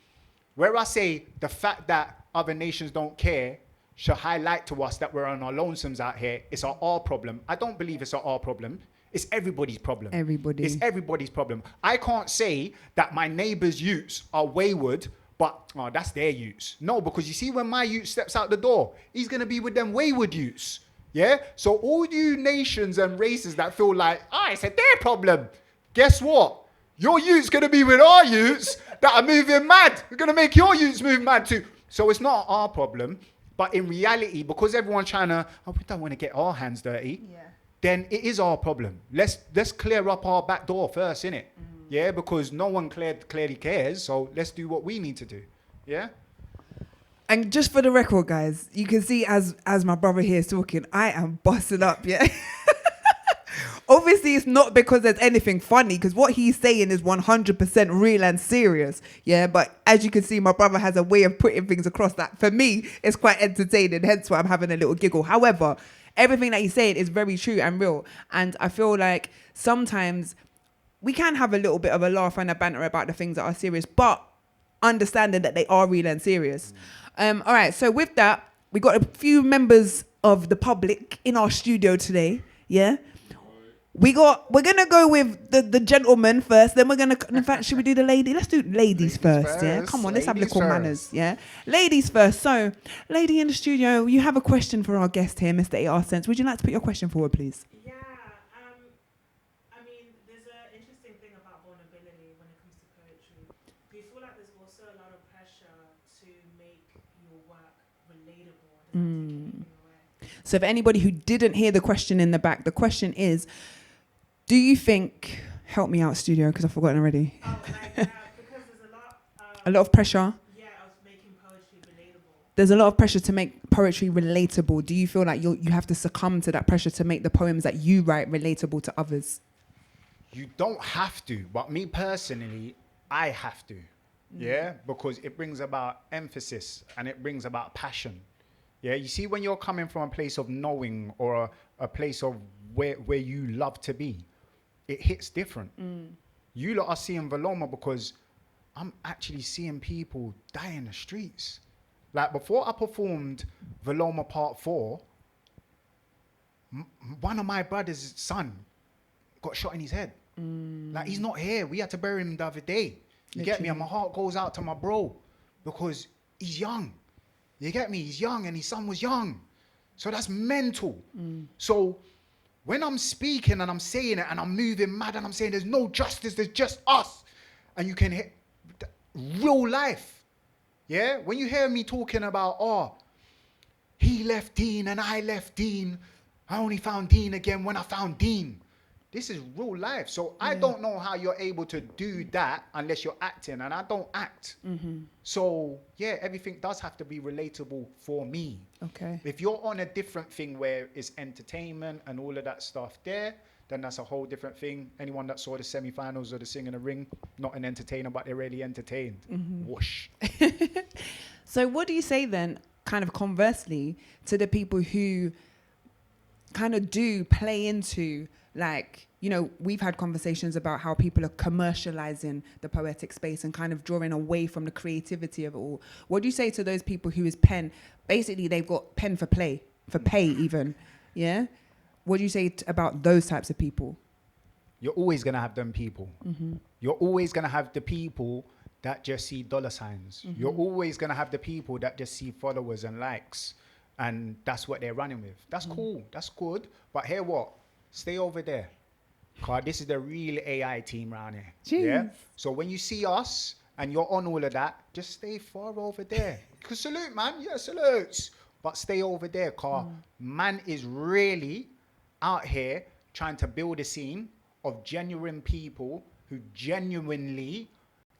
Speaker 5: where I say the fact that other nations don't care should highlight to us that we're on our lonesomes out here, it's our problem. I don't believe it's our problem. It's everybody's problem. It's everybody's problem. I can't say that my neighbour's youths are wayward, but that's their youths. No, because you see when my youth steps out the door, he's going to be with them wayward youths. Yeah? So all you nations and races that feel like, it's their problem. Guess what? Your youth's going to be with our youths that are moving mad. We're going to make your youths move mad too. So it's not our problem. But in reality, because everyone's trying to, we don't want to get our hands dirty, then it is our problem. Let's clear up our back door first, innit? Yeah, because no one clearly cares. So let's do what we need to do. Yeah?
Speaker 1: And just for the record, guys, you can see as my brother here is talking, I am busting up, yeah? Obviously, it's not because there's anything funny, because what he's saying is 100% real and serious, yeah? But as you can see, my brother has a way of putting things across that, for me, it's quite entertaining, hence why I'm having a little giggle. However, everything that he's saying is very true and real. And I feel like sometimes we can have a little bit of a laugh and a banter about the things that are serious, but understanding that they are real and serious. All right, so with that, we got a few members of the public in our studio today, yeah? We're gonna go with the gentleman first, then we're gonna, in fact, should we do the lady? Let's do ladies first, yeah? Come on, let's have little manners, yeah? Ladies first. So, lady in the studio, you have a question for our guest here, Mr. AR.Scents. Would you like to put your question forward, please?
Speaker 6: Yeah, I mean, there's an interesting thing about vulnerability when it comes to poetry. Do you feel like there's also a lot of pressure to make your work relatable? Does that take anything away?
Speaker 1: So for anybody who didn't hear the question in the back, the question is, do you think, help me out, studio, because I've forgotten already.
Speaker 6: Because there's
Speaker 1: a lot of pressure.
Speaker 6: Yeah, of making poetry relatable.
Speaker 1: There's a lot of pressure to make poetry relatable. Do you feel like you have to succumb to that pressure to make the poems that you write relatable to others?
Speaker 5: You don't have to, but me personally, I have to. Yeah, because it brings about emphasis and it brings about passion. Yeah, you see, when you're coming from a place of knowing or a place of where you love to be, it hits different. You lot are seeing Veloma because I'm actually seeing people die in the streets. Like before I performed Veloma Part 4, one of my brother's son got shot in his head. Like he's not here. We had to bury him the other day. You get me? And my heart goes out to my bro because he's young. You get me? He's young and his son was young. So that's mental. So when I'm speaking and I'm saying it and I'm moving mad and I'm saying there's no justice, there's just us. And you can hear real life. Yeah? When you hear me talking about, he left Dean and I left Dean. I only found Dean again when I found Dean. This is real life. So I don't know how you're able to do that unless you're acting, and I don't act. So yeah, everything does have to be relatable for me.
Speaker 1: Okay.
Speaker 5: If you're on a different thing where it's entertainment and all of that stuff there, then that's a whole different thing. Anyone that saw the semi-finals of the Sing in the Ring, not an entertainer, but they're really entertained. Whoosh.
Speaker 1: So what do you say then, kind of conversely, to the people who kind of do play into, like, you know, we've had conversations about how people are commercializing the poetic space and kind of drawing away from the creativity of it all. What do you say to those people who is pen, basically they've got pen for play, for pay even, yeah? What do you say about those types of people?
Speaker 5: You're always going to have them people. You're always going to have the people that just see dollar signs. You're always going to have the people that just see followers and likes. And that's what they're running with. That's cool. That's good. But hear what? Stay over there. Because this is the real AI team around here.
Speaker 1: Jeez.
Speaker 5: Yeah? So when you see us and you're on all of that, just stay far over there. Because salute, man. Yeah, salutes. But stay over there. Because man is really out here trying to build a scene of genuine people who genuinely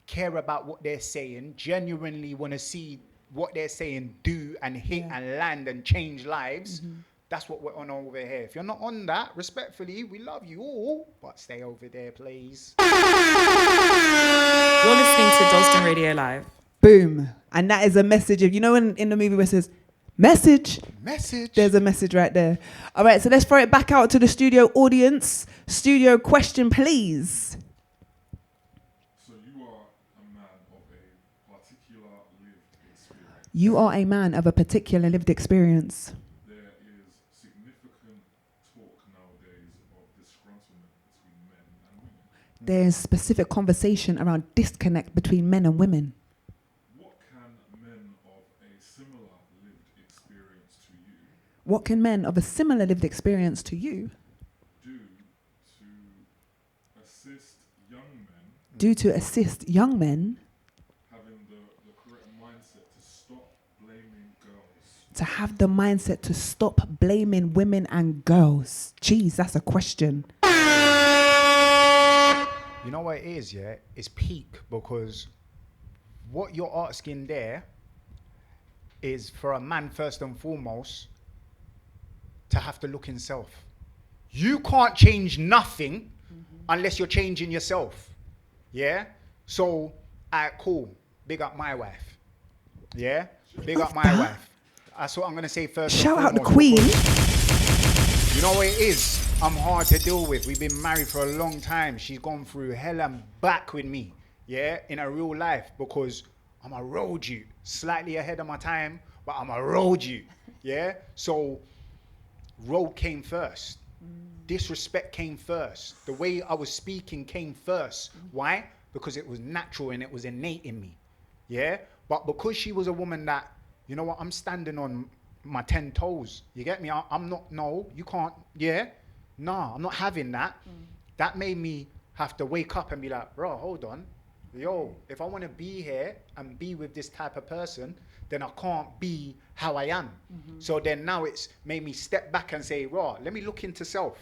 Speaker 5: care about what they're saying, genuinely want to see what they're saying do and hit and land and change lives. That's what we're on over here. If you're not on that, respectfully, we love you all, but stay over there, please.
Speaker 7: You're listening to Dalston Radio Live.
Speaker 1: Boom. And that is a message of, you know, in the movie where it says, message.
Speaker 5: There's
Speaker 1: a message right there. All right, so let's throw it back out to the studio audience. Studio question, please.
Speaker 4: So you are a man of a particular lived experience.
Speaker 1: You are a man of a particular lived experience.
Speaker 4: There is significant talk nowadays of disgruntlement between men and women.
Speaker 1: There's specific conversation around disconnect between men and women.
Speaker 4: What can men of a similar lived experience to you
Speaker 1: What can men of a similar lived experience to you
Speaker 4: do to assist young men
Speaker 1: having
Speaker 4: the correct mindset to stop blaming girls?
Speaker 1: to have the mindset to stop blaming women and girls? Jeez, that's a question.
Speaker 5: You know what it is, yeah? It's peak, because what you're asking there is for a man, first and foremost, to have to look himself. You can't change nothing unless you're changing yourself. Yeah? So, cool. Big up my wife. Yeah? Big up my wife. That's what I'm going to say first.
Speaker 1: Shout out the
Speaker 5: foremost,
Speaker 1: queen.
Speaker 5: you know what it is? I'm hard to deal with. We've been married for a long time. She's gone through hell and back with me, yeah, in a real life, because I'm a road you. Slightly ahead of my time, but I'm a road you, yeah? So, road came first. Disrespect came first. The way I was speaking came first. Why? Because it was natural and it was innate in me, yeah? But because she was a woman that, you know what, I'm standing on my 10 toes. You get me? I'm not, no, you can't, yeah? Nah, I'm not having that. That made me have to wake up and be like, bro, hold on. Yo, if I want to be here and be with this type of person, then I can't be how I am. So then now it's made me step back and say, raw, let me look into self.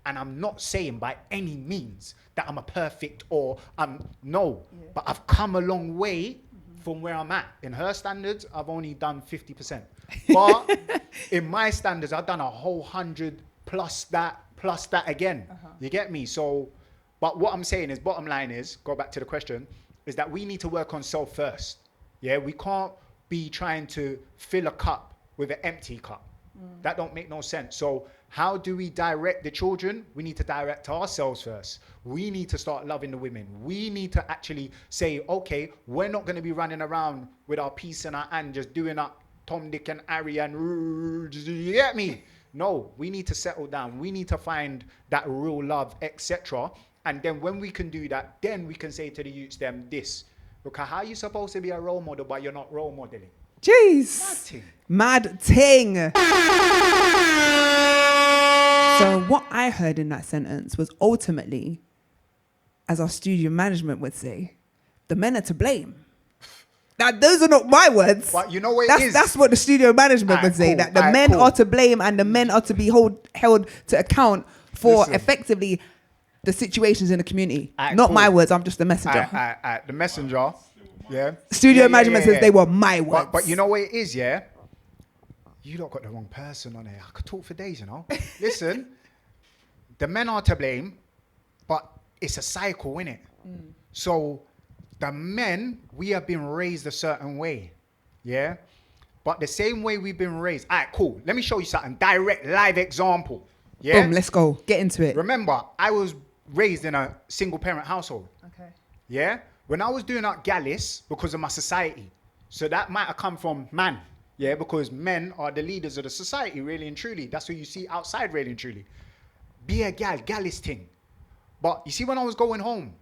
Speaker 5: And I'm not saying by any means that I'm a perfect or but I've come a long way from where I'm at. In her standards, I've only done 50%. But in my standards, I've done a whole 100 plus that again. You get me? So, but what I'm saying is, bottom line is, go back to the question, is that we need to work on self first. Yeah, we can't be trying to fill a cup with an empty cup. That don't make no sense. So how do we direct the children? We need to direct ourselves first. We need to start loving the women. We need to actually say, okay, we're not going to be running around with our piece in our hand, just doing up Tom, Dick and Harry and you get me? No, we need to settle down. We need to find that real love, etc. And then when we can do that, then we can say to the youths them this. Because how are you supposed to be a role model but you're not role modeling?
Speaker 1: Jeez. Mad ting. So what I heard in that sentence was ultimately, as our studio management would say, the men are to blame. Now, those are not my words.
Speaker 5: But you know what it is?
Speaker 1: That's what the studio management would say, that the men are to blame and the men are to be held to account for effectively the situations in the community.
Speaker 5: Alright,
Speaker 1: Not
Speaker 5: cool.
Speaker 1: my words. I'm just the messenger.
Speaker 5: The messenger. Yeah.
Speaker 1: Studio
Speaker 5: Yeah,
Speaker 1: management says they were my words.
Speaker 5: But you know what it is, yeah? You lot got the wrong person on here. I could talk for days, you know? Listen, the men are to blame, but it's a cycle, innit? So the men, we have been raised a certain way, yeah? But the same way we've been raised. All right, cool. Let me show you something. Direct, live example. Yeah?
Speaker 1: Boom, let's go. Get into it.
Speaker 5: Remember, I was raised in a single parent household.
Speaker 1: Okay.
Speaker 5: Yeah? When I was doing up Gallus, because of my society, so that might have come from man, yeah? Because men are the leaders of the society, really and truly. That's what you see outside, really and truly. Be a Gallus thing. But you see, when I was going home,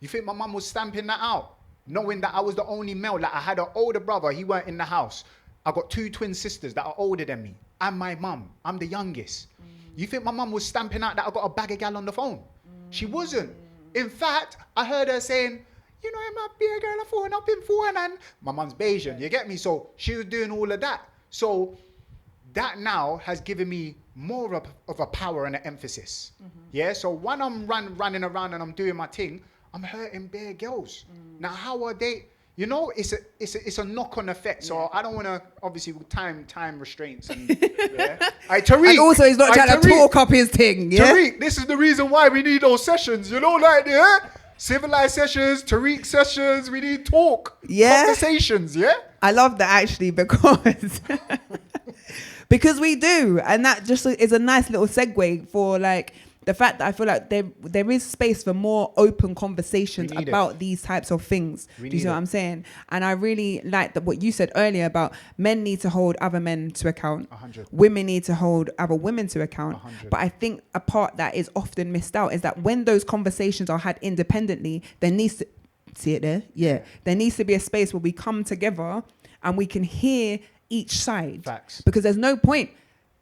Speaker 5: you think my mum was stamping that out, knowing that I was the only male, like I had an older brother, he weren't in the house. I got 2 twin sisters that are older than me, and my mum, I'm the youngest. You think my mum was stamping out that I got a bag of gal on the phone? She wasn't. In fact, I heard her saying, you know, I'm a big girl, I've fallen up in phone, and my mum's Bayesian, you get me? So she was doing all of that. So that now has given me more of a power and an emphasis. Yeah, so when I'm running around and I'm doing my thing, I'm hurting bare girls. Now, how are they? You know, it's a knock-on effect. So I don't want to, obviously, with time restraints. And, yeah. Tariq,
Speaker 1: And also, he's not trying to
Speaker 5: Tariq,
Speaker 1: talk up his thing. Yeah.
Speaker 5: Tariq, this is the reason why we need those sessions. You know, like, yeah? Civilised sessions, Tariq sessions, we need talk.
Speaker 1: Yeah.
Speaker 5: Conversations, yeah?
Speaker 1: I love that actually because because we do, and that just is a nice little segue for like the fact that I feel like there is space for more open conversations about these types of things. Do you see what I'm saying? And I really like that what you said earlier about men need to hold other men to account.
Speaker 5: 100.
Speaker 1: Women need to hold other women to account.
Speaker 5: 100.
Speaker 1: But I think a part that is often missed out is that when those conversations are had independently, there needs to see it there. Yeah. There needs to be a space where we come together and we can hear each side.
Speaker 5: Facts.
Speaker 1: Because there's no point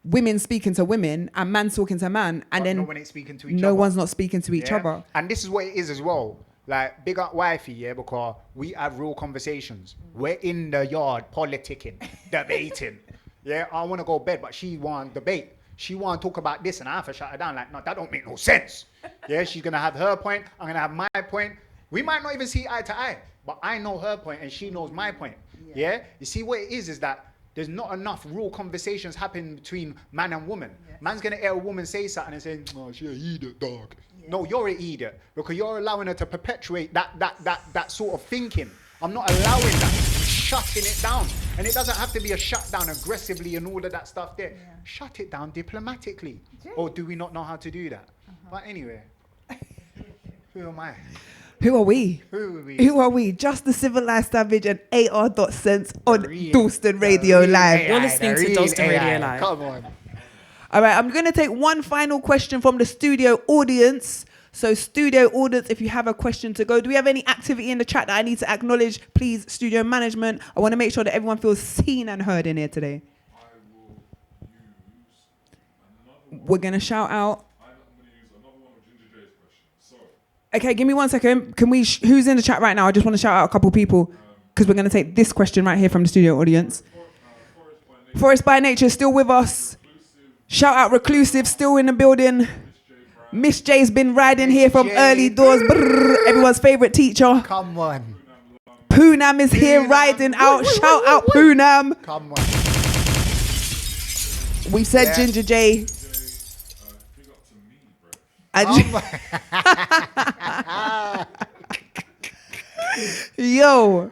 Speaker 1: women speaking to women and man talking to man and
Speaker 5: But
Speaker 1: then
Speaker 5: no one ain't speaking to each other.
Speaker 1: no one's not speaking to each
Speaker 5: Yeah?
Speaker 1: other.
Speaker 5: And this is what it is as well. Like, big up wifey, yeah, because we have real conversations. We're in the yard politicking, debating. Yeah, I want to go bed, but she want debate. She want to talk about this, and I have to shut her down. Like, no, that don't make no sense. Yeah, she's going to have her point. I'm going to have my point. We might not even see eye to eye, but I know her point and she knows my point. Yeah? You see what it is that there's not enough real conversations happening between man and woman. Yes. Man's going to hear a woman say something and say, oh, she's an idiot, dog. Yeah. No, you're an idiot because you're allowing her to perpetuate that sort of thinking. I'm not allowing that. I'm shutting it down. And it doesn't have to be a shutdown aggressively and all of that stuff there. Yeah. Shut it down diplomatically. Or do we not know how to do that? But anyway, who am I?
Speaker 1: Who are we?
Speaker 5: Who are we?
Speaker 1: Who are we? Just the Civilised Savage and AR.Scents on Dalston Radio Live.
Speaker 7: You're listening to Dalston Radio Live.
Speaker 5: Come on.
Speaker 1: All right, I'm going to take one final question from the studio audience. So studio audience, if you have a question to go, do we have any activity in the chat that I need to acknowledge? Please, studio management. I want to make sure that everyone feels seen and heard in here today.
Speaker 4: I will use another
Speaker 1: We're going to shout out.
Speaker 4: I'm going to use another one of Ginger J's questions. So,
Speaker 1: Okay, give me 1 second. Can we? Who's in the chat right now? I just want to shout out a couple people because we're going to take this question right here from the studio audience. Forest by Nature is still with us. Shout out Reclusive, still in the building. Miss J's been riding here from early doors. Brrr, everyone's favorite teacher.
Speaker 5: Come on.
Speaker 1: Poonam is here riding out. Shout out Poonam.
Speaker 5: Come on.
Speaker 1: We said
Speaker 5: Yeah.
Speaker 1: Ginger J.
Speaker 4: big up to me, bro.
Speaker 1: And yo,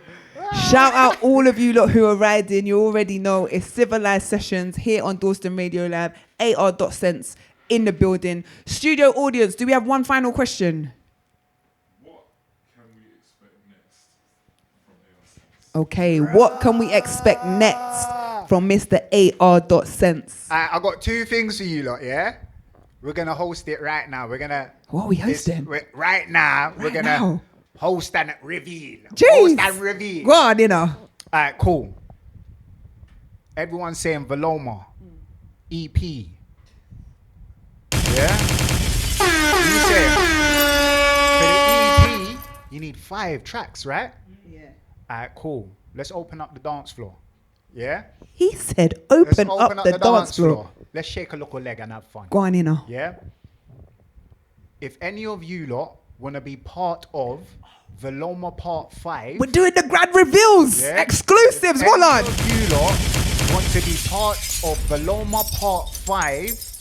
Speaker 1: shout out all of you lot who are riding. You already know it's Civilised Sessions here on Dalston Radio Lab. AR.Scents in the building. Studio audience, do we have one final question?
Speaker 4: What can we expect next from AR.Scents?
Speaker 1: Okay, what can we expect next from Mr. AR.Scents?
Speaker 5: I got 2 things for you lot, yeah? We're going to host it right now. We're going to...
Speaker 1: What are we hosting?
Speaker 5: Right now, we're going to
Speaker 1: now?
Speaker 5: host and reveal.
Speaker 1: Jeez.
Speaker 5: Host and reveal.
Speaker 1: Go on, you know.
Speaker 5: All right, cool. Everyone's saying Veloma. EP. Yeah? You say for the EP, you need 5 tracks, right?
Speaker 1: Yeah.
Speaker 5: All right, cool. Let's open up the dance floor. Yeah?
Speaker 1: He said
Speaker 5: Let's
Speaker 1: open up the dance floor.
Speaker 5: Let's shake a local leg and have fun.
Speaker 1: Go on, you know.
Speaker 5: Yeah? if any of you lot want to be part of Veloma Part 5,
Speaker 1: We're doing the grand reveals, exclusives. Hold on.
Speaker 5: if any of you lot want to be part of Veloma Part 5,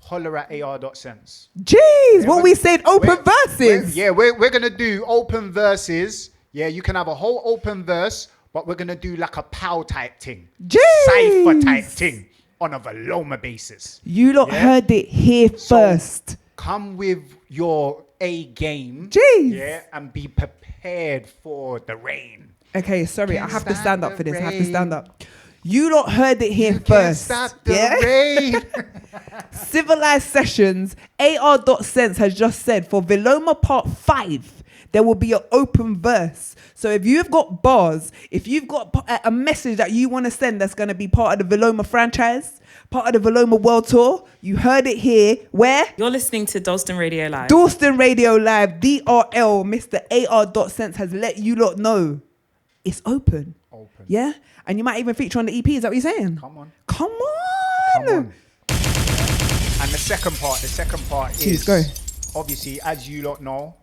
Speaker 5: holler at AR.Scents.
Speaker 1: Jeez, what we said, open verses.
Speaker 5: We're going to do open verses. Yeah, you can have a whole open verse, but we're going to do like a POW type thing.
Speaker 1: Jeez.
Speaker 5: Cypher type thing on a Veloma basis.
Speaker 1: You lot heard it here first.
Speaker 5: Come with your A game.
Speaker 1: Jeez.
Speaker 5: Yeah, and be prepared for the rain.
Speaker 1: Okay, sorry, I
Speaker 5: Can't
Speaker 1: have to stand up for this. I have to
Speaker 5: rain.
Speaker 1: stand up. You lot heard it here
Speaker 5: Can't
Speaker 1: first.
Speaker 5: stop the rain.
Speaker 1: Civilised Sessions, AR.Scents has just said for Veloma Part 5, there will be an open verse. So if you've got bars, if you've got a message that you want to send that's going to be part of the Veloma franchise, part of the Veloma World Tour, you heard it here. Where?
Speaker 7: You're listening to Dalston Radio Live.
Speaker 1: Dalston Radio Live, DRL, Mr. AR.Scents has let you lot know it's open.
Speaker 5: Open.
Speaker 1: Yeah? And you might even feature on the EP. Is that what you're saying?
Speaker 5: Come on.
Speaker 1: Come on.
Speaker 5: Come on. And the second part
Speaker 1: Jeez,
Speaker 5: is
Speaker 1: go.
Speaker 5: obviously, as you lot know,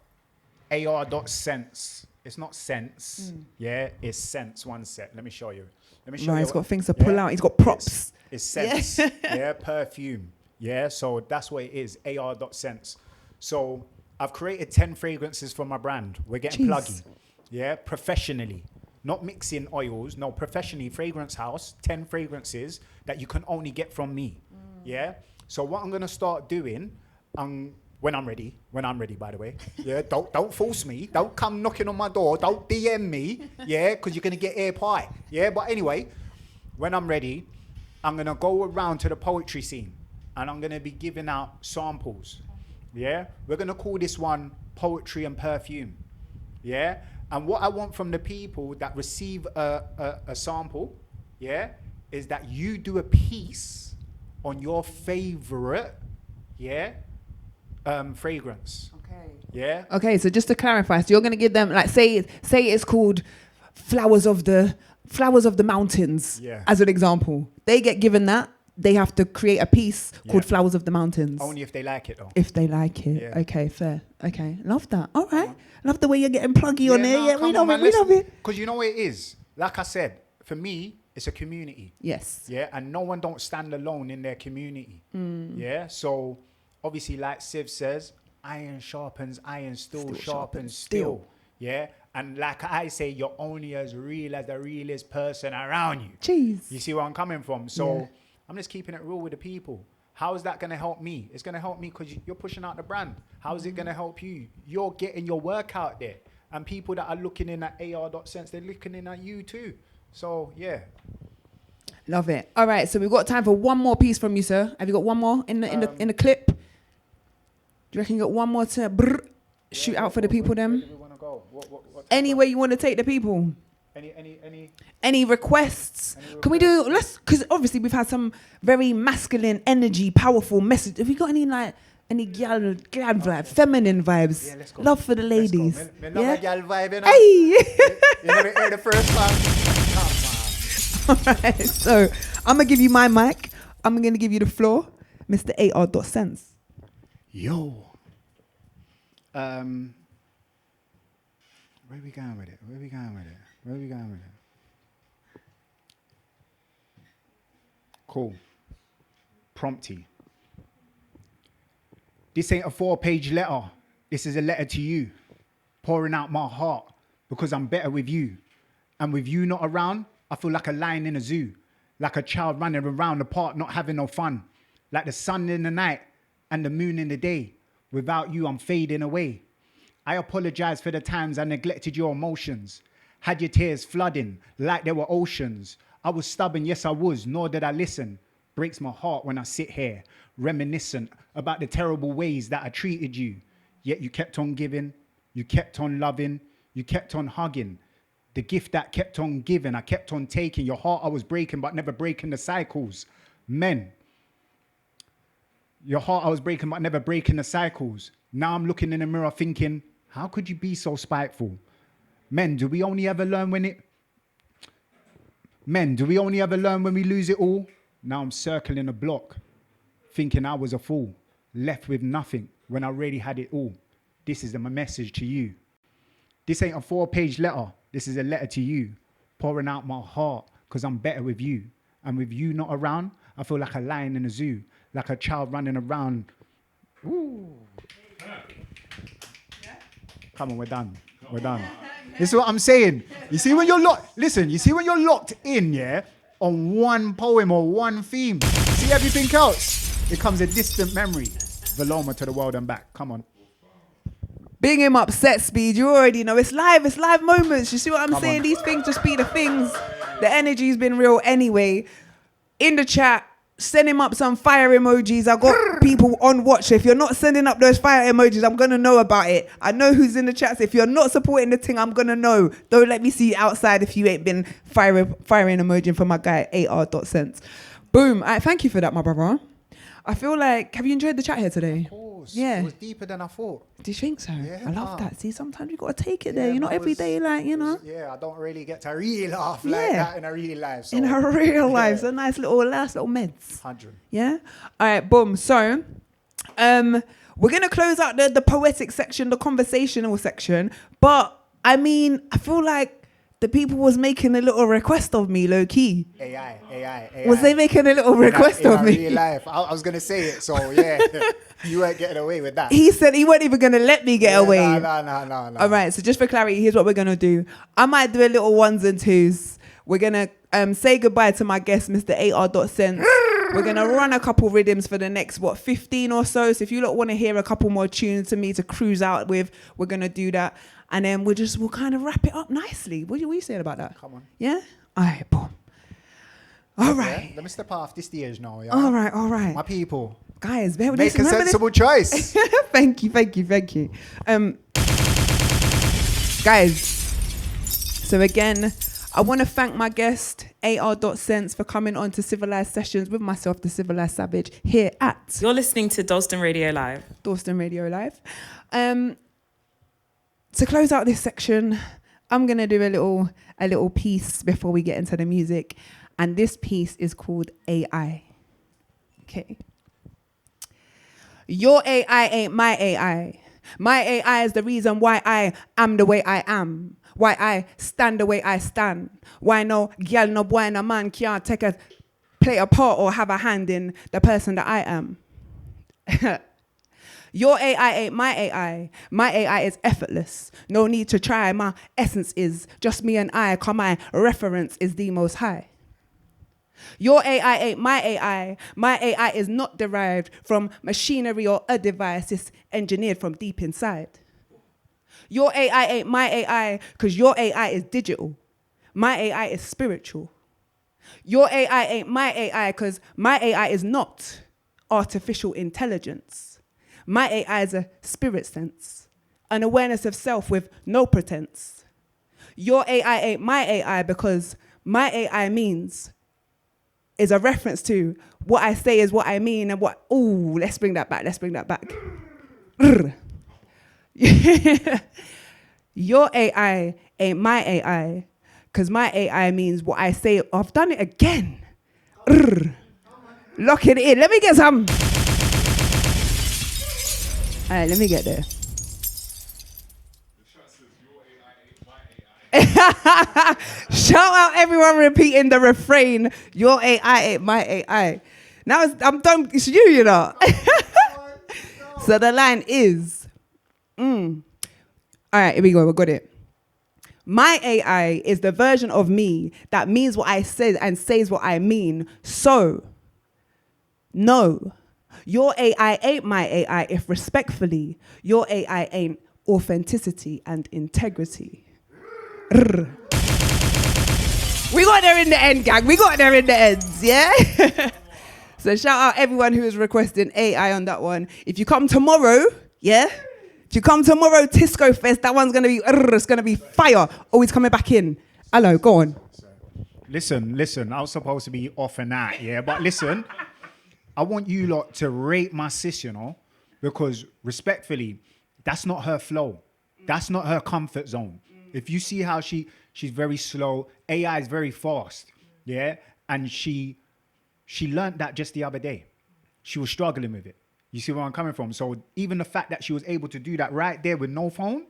Speaker 5: AR.Scents. It's not sense. Yeah, it's sense. One set. Let me show you.
Speaker 1: Right, he's got things to pull out. He's got props.
Speaker 5: It's sense. Yeah, perfume. Yeah, so that's what it is. AR.Scents. So I've created 10 fragrances for my brand. We're getting
Speaker 1: Jeez.
Speaker 5: pluggy. Yeah, professionally. Not mixing oils. No, professionally. Fragrance house. 10 fragrances that you can only get from me. Yeah. So what I'm gonna start doing, when I'm ready, by the way. Yeah, don't force me. Don't come knocking on my door. Don't DM me. Yeah, because you're gonna get air pie. Yeah, but anyway, when I'm ready, I'm gonna go around to the poetry scene and I'm gonna be giving out samples. Yeah, we're gonna call this one Poetry and Perfume. Yeah, and what I want from the people that receive a sample, yeah, is that you do a piece on your favorite, fragrance.
Speaker 1: Okay.
Speaker 5: Yeah.
Speaker 1: Okay, so just to clarify, so you're gonna give them like say it's called Flowers of the Mountains,
Speaker 5: Yeah.
Speaker 1: as an example. They get given that. They have to create a piece called
Speaker 5: Yeah.
Speaker 1: Flowers of the Mountains.
Speaker 5: Only if they like it though.
Speaker 1: If they like it.
Speaker 5: Yeah.
Speaker 1: Okay, fair. Okay, love that. All right. Love the way you're getting pluggy on there.
Speaker 5: nah,
Speaker 1: Yeah, we
Speaker 5: come
Speaker 1: love
Speaker 5: on,
Speaker 1: it. We love it.
Speaker 5: Because you know what it is. Like I said, for me, it's a community.
Speaker 1: Yes.
Speaker 5: Yeah, and no one don't stand alone in their community. Yeah, so obviously, like Civ says, iron sharpens iron, still sharpens steel. Yeah, and like I say, you're only as real as the realest person around you.
Speaker 1: Jeez.
Speaker 5: You see where I'm coming from? So
Speaker 1: Yeah.
Speaker 5: I'm just keeping it real with the people. How is that going to help me? It's going to help me because you're pushing out the brand. How is it going to help you? You're getting your work out there. And people that are looking in at AR.Scents, they're looking in at you too. So, yeah.
Speaker 1: Love it. All right, so we've got time for one more piece from you, sir. Have you got one more in the clip? Do you reckon you got one more to shoot out for the people
Speaker 5: Where
Speaker 1: then?
Speaker 5: do we want to go? What
Speaker 1: Any way you want to take the people?
Speaker 5: Any
Speaker 1: requests? Can we do, because obviously we've had some very masculine energy, powerful message. Have you got any gal vibe, feminine vibes?
Speaker 5: Yeah, let's go.
Speaker 1: Love for the ladies.
Speaker 5: Me love
Speaker 1: Yeah?
Speaker 5: a gal vibe, you know?
Speaker 1: Hey!
Speaker 5: You never heard the first one? Come on.
Speaker 1: All right, so I'm going to give you my mic. I'm going to give you the floor. Mr. AR.Scents.
Speaker 5: Yo. Where we going with it? Cool. Prompty. This ain't a 4-page letter. This is a letter to you. Pouring out my heart because I'm better with you. And with you not around, I feel like a lion in a zoo. Like a child running around the park not having no fun. Like the sun in the night and the moon in the day. Without you, I'm fading away. I apologize for the times I neglected your emotions. Had your tears flooding like they were oceans. I was stubborn, yes I was, nor did I listen. Breaks my heart when I sit here, reminiscent about the terrible ways that I treated you. Yet you kept on giving, you kept on loving, you kept on hugging. The gift that kept on giving, I kept on taking. Your heart I was breaking, but never breaking the cycles. Men. Your heart I was breaking, but never breaking the cycles. Now I'm looking in the mirror thinking, how could you be so spiteful? Men, do we only ever learn when we lose it all? Now I'm circling a block, thinking I was a fool, left with nothing when I already had it all. This is my message to you. This ain't a 4-page letter. This is a letter to you, pouring out my heart because I'm better with you. And with you not around, I feel like a lion in a zoo, like a child running around. Ooh. Come on, we're done. We're done. This is what I'm saying. You see when you're you see when you're locked in, yeah, on one poem or one theme, see everything else, it becomes a distant memory. Veloma to the world and back. Come on.
Speaker 1: Big him up, set speed. You already know it's live moments. You see what I'm saying?
Speaker 5: On.
Speaker 1: These things just be the things. The energy's been real anyway. In the chat, send him up some fire emojis. I got people on watch. So if you're not sending up those fire emojis, I'm gonna know about it. I know who's in the chat. So if you're not supporting the thing, I'm gonna know. Don't let me see you outside if you ain't been firing emoji for my guy AR.Scents. Boom. All right, thank you for that, my brother. I feel like, have you enjoyed the chat here today?
Speaker 5: Of course.
Speaker 1: Yeah.
Speaker 5: It was deeper than I thought.
Speaker 1: Do you think so?
Speaker 5: Yeah,
Speaker 1: I love
Speaker 5: nah.
Speaker 1: that. See, sometimes you got to take it there.
Speaker 5: Yeah,
Speaker 1: You're not
Speaker 5: man,
Speaker 1: every day like, you know.
Speaker 5: Yeah, I don't really get to really laugh like that in a real life. So.
Speaker 1: In a real life.
Speaker 5: Yeah.
Speaker 1: So nice little meds.
Speaker 5: 100.
Speaker 1: Yeah? All right, boom. So, we're going to close out the poetic section, the conversational section. But, I mean, I feel like the people was making a little request of me, low key.
Speaker 5: AI.
Speaker 1: Was they making a little request of me?
Speaker 5: In real life. I was going to say it, so yeah. You weren't getting away with that.
Speaker 1: He said he wasn't even going to let me get away.
Speaker 5: No.
Speaker 1: All right, so just for clarity, here's what we're going to do. I might do a little ones and twos. We're going to say goodbye to my guest, Mr. AR.Scents. We're going to run a couple rhythms for the next, 15 or so. So if you lot want to hear a couple more tunes to me to cruise out with, we're going to do that. And then we'll kind of wrap it up nicely. What are you saying about that?
Speaker 5: Come on.
Speaker 1: Yeah? All right, boom. All right.
Speaker 5: Yeah, let me step off this stage now. Yeah?
Speaker 1: All right.
Speaker 5: My people.
Speaker 1: Guys, bear with
Speaker 5: Make a sensible choice.
Speaker 1: Thank you. Guys, so again, I want to thank my guest, AR.Scents, for coming on to Civilised Sessions with myself, the Civilised Savage, here at
Speaker 7: You're listening to Dalston Radio Live.
Speaker 1: Dalston Radio Live. To close out this section, I'm going to do a little piece before we get into the music. And this piece is called AI. Okay. Your AI ain't my AI. My AI is the reason why I am the way I am. Why I stand the way I stand. Why no girl, no boy, no man can't play a part or have a hand in the person that I am. Your AI ain't my AI. My AI is effortless. No need to try. My essence is just me and I. Come, my reference is the most high. Your AI ain't my AI. My AI is not derived from machinery or a device. It's engineered from deep inside. Your AI ain't my AI because your AI is digital. My AI is spiritual. Your AI ain't my AI because my AI is not artificial intelligence. My AI is a spirit sense, an awareness of self with no pretense. Your AI ain't my AI because my AI is a reference to what I say is what I mean and what, let's bring that back. Your AI ain't my AI because my AI means what I say. I've done it again. Lock it in. Let me get some. All right, let me get there. Shout out everyone repeating the refrain. Your AI ain't my AI. Now I'm done. It's you know. So the line is, all right, here we go. We got it. My AI is the version of me that means what I say and says what I mean. So, no, your AI ain't my AI if respectfully, your AI ain't authenticity and integrity. We got there in the end, gang. We got there in the ends, yeah? So shout out everyone who is requesting AI on that one. If you come tomorrow, yeah? If you come tomorrow, Tisco Fest, that one's going to be, it's going to be fire. Always coming back in. Hello, go on.
Speaker 5: Listen, I was supposed to be off and that, yeah? But listen, I want you lot to rate my sis, you know? Because respectfully, that's not her flow. That's not her comfort zone. If you see how she's very slow, AI is very fast, yeah? And she learned that just the other day. She was struggling with it. You see where I'm coming from? So even the fact that she was able to do that right there with no phone,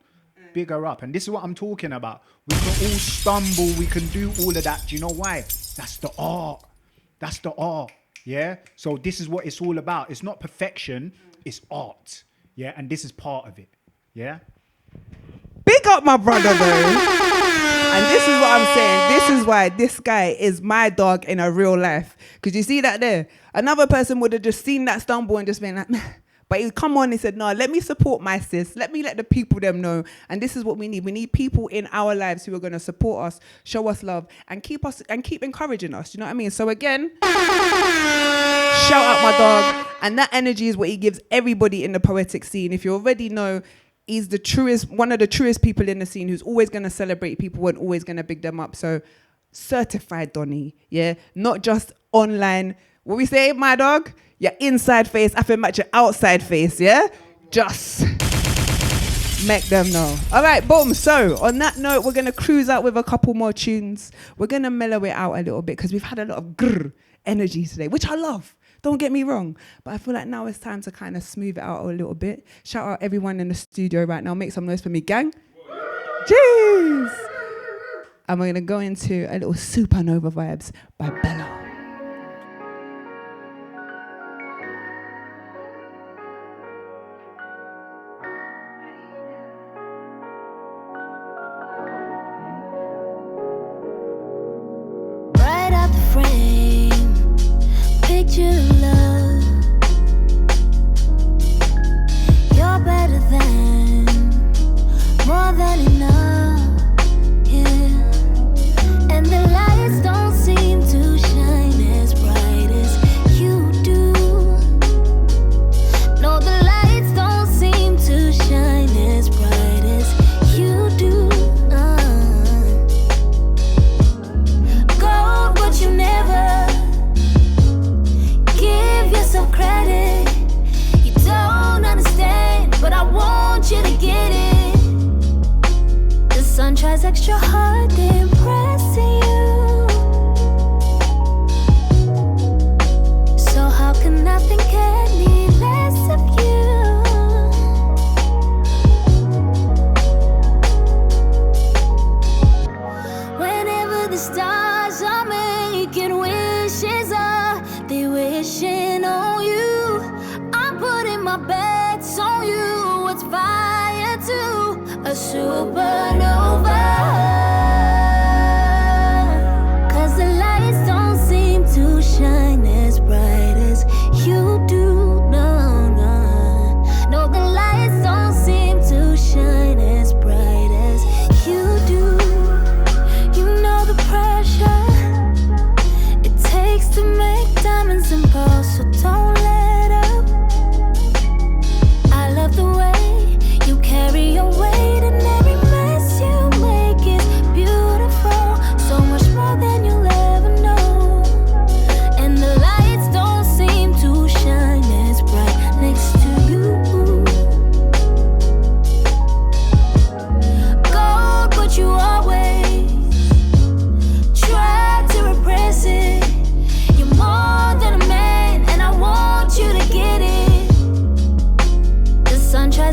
Speaker 5: big her up. And this is what I'm talking about. We can all stumble. We can do all of that. Do you know why? That's the art. That's the art. Yeah? So this is what it's all about. It's not perfection. It's art. Yeah? And this is part of it. Yeah?
Speaker 1: Big up my brother, though. And this is what I'm saying. This is why this guy is my dog in a real life. Because you see that there? Another person would have just seen that stumble and just been like, meh. But he come on and said, no, let me support my sis. Let me let the people them know. And this is what we need. We need people in our lives who are going to support us, show us love, and keep encouraging us. You know what I mean? So again, shout out my dog. And that energy is what he gives everybody in the poetic scene. If you already know, he's the truest, one of the truest people in the scene who's always going to celebrate people and always going to big them up. So certified Donny, yeah? Not just online. What we say, my dog? Your inside face, I feel match your outside face, yeah? Just make them know. All right, boom. So on that note, we're going to cruise out with a couple more tunes. We're going to mellow it out a little bit because we've had a lot of grrr energy today, which I love. Don't get me wrong. But I feel like now it's time to kind of smooth it out a little bit. Shout out everyone in the studio right now. Make some noise for me, gang. Jeez. And we're going to go into a little Supernova Vibes by Bella.
Speaker 2: Extra hard impressing you. So how can I think any less of you? Whenever the stars are making wishes, they wishing on you. I'm putting my bets on you. It's fire to a supernova. Shine as bright as you do. No, no, no, the lights don't seem to shine as bright as you do. You know the pressure it takes to make diamonds and pearls, so don't let up. I love the way you carry your weight, and every mess you make is beautiful, so much more than you'll ever know.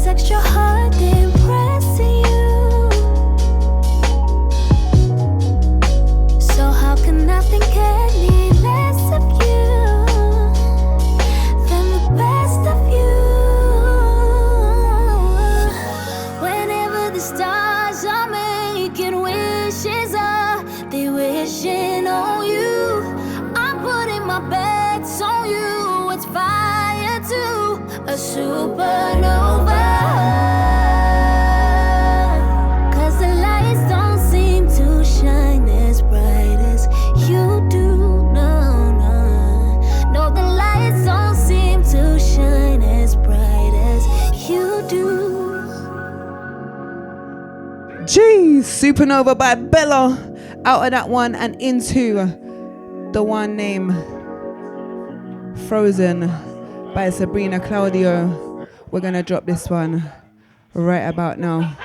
Speaker 2: Extra hard impressing you. So how can I think any less of you than the best of you? Whenever the stars are making wishes, they wishing on you. I'm putting my bets on you. It's fire to a supernova.
Speaker 1: Jeez, Supernova by Bella. Out of that one and into the one named Frozen by Sabrina Claudio. We're gonna drop this one right about now.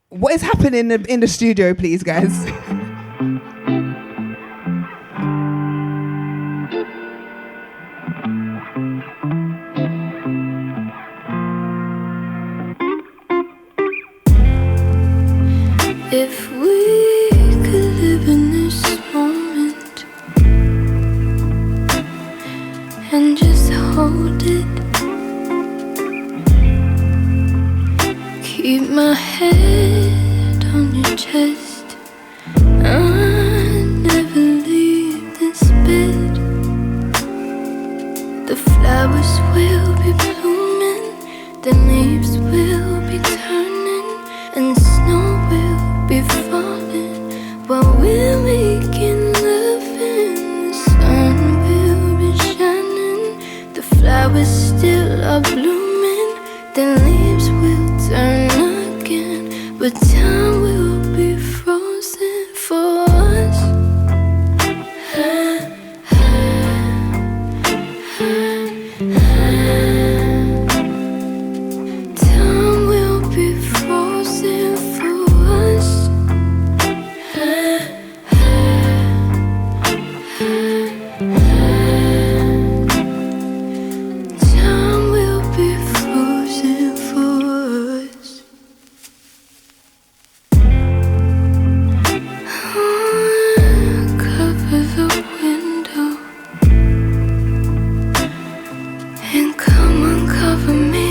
Speaker 1: What is happening in the studio, please, guys?
Speaker 2: If we could live in this moment and just hold it, keep my head on your chest, I'll never leave this bed. The flowers will be blooming, the leaves will be turning, and snow will be falling while we're making love, and the sun will be shining. The flowers still are blooming, the leaves will turn again, but time will be frozen for us. Time will be frozen for us. Time will be frozen for us. Cover the window and come uncover me.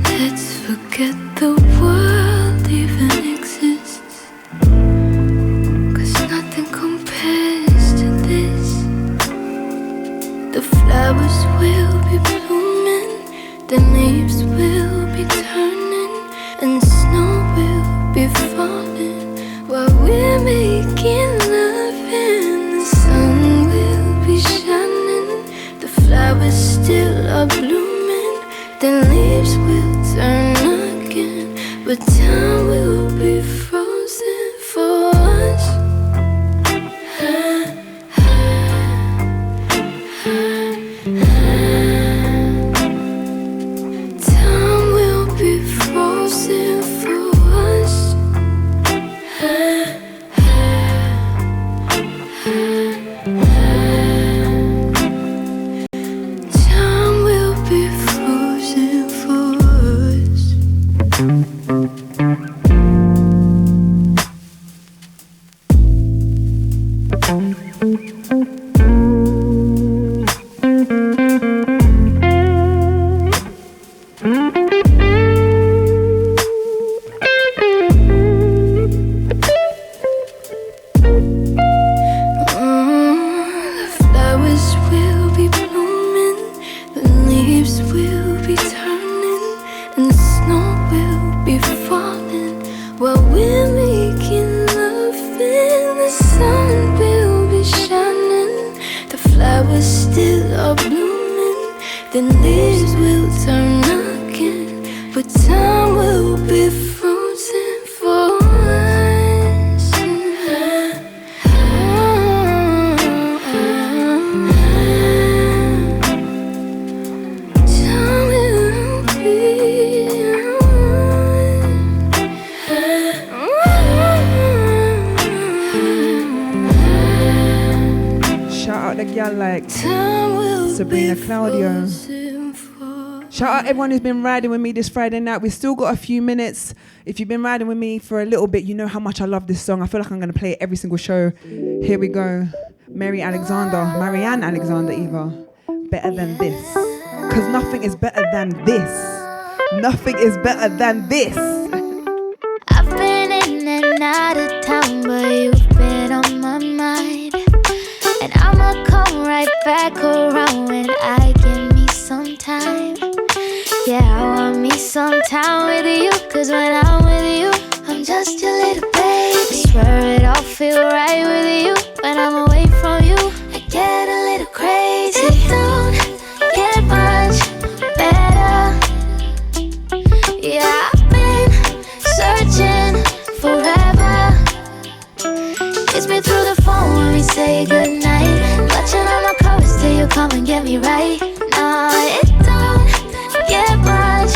Speaker 2: Let's forget the world even exists, 'cause nothing compares to this. The flowers will be blooming, the leaves will be turning, and snow will be falling while we're making love, and the sun will be shining. The flowers still are blooming, the leaves will turn again, but time will be frozen for us. Time will be frozen for us. Time will be frozen for us. The flowers will be blooming, the leaves will be turning, and the snow will be falling while we're making love, and the sun will be shining. The flowers still are blooming, the leaves will turn again, but time will be frozen for us. Time will be.
Speaker 1: Shout out the gal like
Speaker 2: Time will
Speaker 1: Sabrina
Speaker 2: be
Speaker 1: Claudio.
Speaker 2: frozen for.
Speaker 1: Shout out everyone who's been riding with me this Friday night. We've still got a few minutes. If you've been riding with me for a little bit, you know how much I love this song. I feel like I'm going to play it every single show. Here we go. Marianne Alexander, Eva. Better than this. Because nothing is better than this. Nothing is better than this.
Speaker 2: I've been in and out of town, but you've been on my mind. And I'ma come right back around when I get me some time. Yeah, I want me some time with you, 'cause when I'm with you, I'm just your little baby. Swear it all feel right with you. When I'm away from you, I get a little crazy. It don't get much better. Yeah, I've been searching forever. Kiss me through the phone when we say goodnight. Watching all my covers till you come and get me right. Nah, it don't get much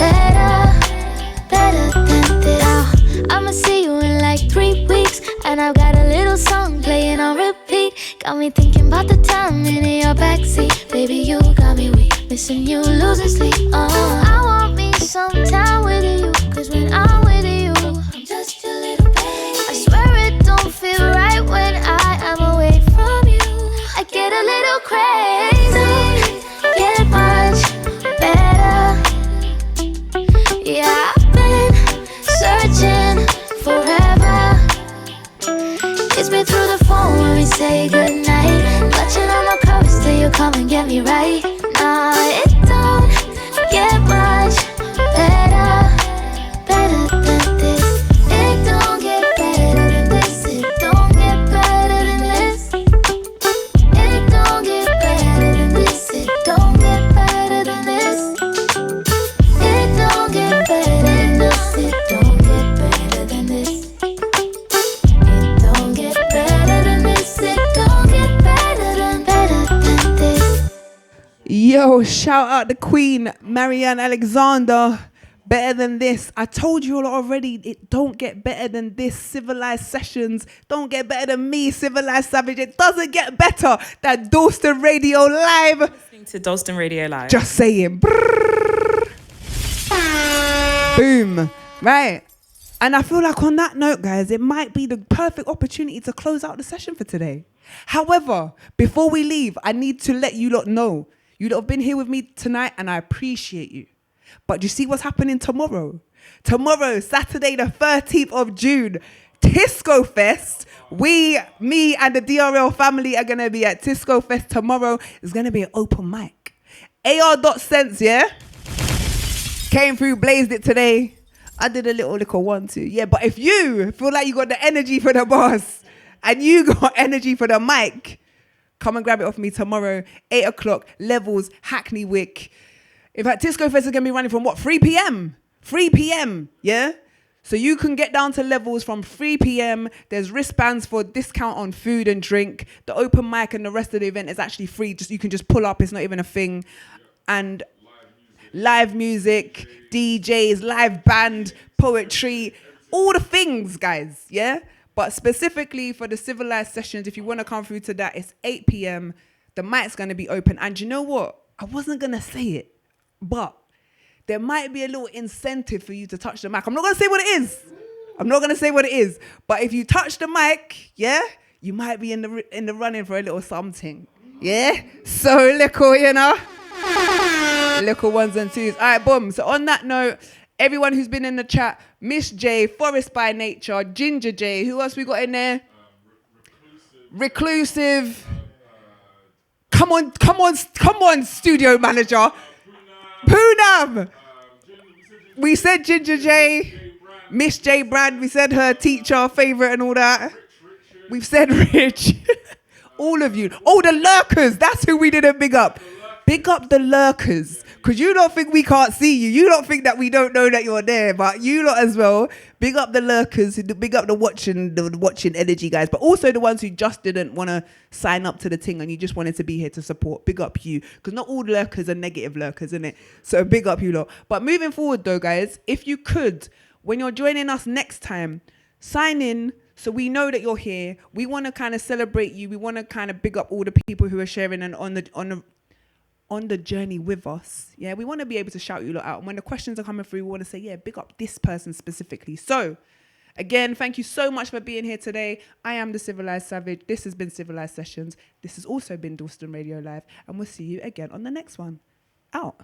Speaker 2: better, better than this. Now, I'ma see you in like 3 weeks, and I've got a little song playing on repeat. Got me thinking about the time in your backseat. Baby, you got me weak, missing you, losing sleep. I want me some time with you, 'cause when
Speaker 1: Yo, shout out the Queen, Marianne Alexander. Better than this. I told you all already, it don't get better than this. Civilised Sessions don't get better than me, Civilised Savage. It doesn't get better than Dalston Radio Live.
Speaker 7: Listening to Dalston Radio Live.
Speaker 1: Just saying. Boom. Right. And I feel like on that note, guys, it might be the perfect opportunity to close out the session for today. However, before we leave, I need to let you lot know, you lot have been here with me tonight and I appreciate you. But you see what's happening tomorrow? Tomorrow, Saturday the 13th of June, Tisco Fest. Me and the DRL family are going to be at Tisco Fest tomorrow. It's going to be an open mic. AR.Scents, yeah? Came through, blazed it today. I did a little one too. Yeah, but if you feel like you got the energy for the boss and you got energy for the mic, come and grab it off me tomorrow, 8 o'clock, Levels, Hackney Wick. In fact, Tisco Fest is going to be running from 3 p.m. 3 p.m., yeah? So you can get down to Levels from 3 p.m. There's wristbands for discount on food and drink. The open mic and the rest of the event is actually free. You can just pull up. It's not even a thing. And live music, DJs, live band, poetry, all the things, guys, yeah? But specifically for the Civilised Sessions, if you want to come through to that, it's 8 p.m. The mic's going to be open. And you know what? I wasn't going to say it. But there might be a little incentive for you to touch the mic. I'm not going to say what it is. But if you touch the mic, yeah, you might be in the running for a little something. Yeah? So little, you know? Little ones and twos. All right, boom. So on that note, everyone who's been in the chat, Miss J, Forest by Nature, Ginger J, who else we got in there? Reclusive. Come on, studio manager. Poonam! We said Ginger J, Miss J Brad, we said her teacher, favourite and all that. We've said Rich. All of you. Oh, the lurkers, that's who we didn't big up. Big up the lurkers. Because you don't think we can't see you. You don't think that we don't know that you're there. But you lot as well. Big up the lurkers. Big up the watching energy guys. But also the ones who just didn't want to sign up to the thing and you just wanted to be here to support. Big up you. Because not all lurkers are negative lurkers, innit? So big up you lot. But moving forward though, guys, if you could, when you're joining us next time, sign in so we know that you're here. We want to kind of celebrate you. We want to kind of big up all the people who are sharing and on the journey with us. Yeah, we want to be able to shout you lot out. And when the questions are coming through, we want to say, yeah, big up this person specifically. So, again, thank you so much for being here today. I am the Civilised Savage. This has been Civilised Sessions. This has also been Dalston Radio Live. And we'll see you again on the next one. Out.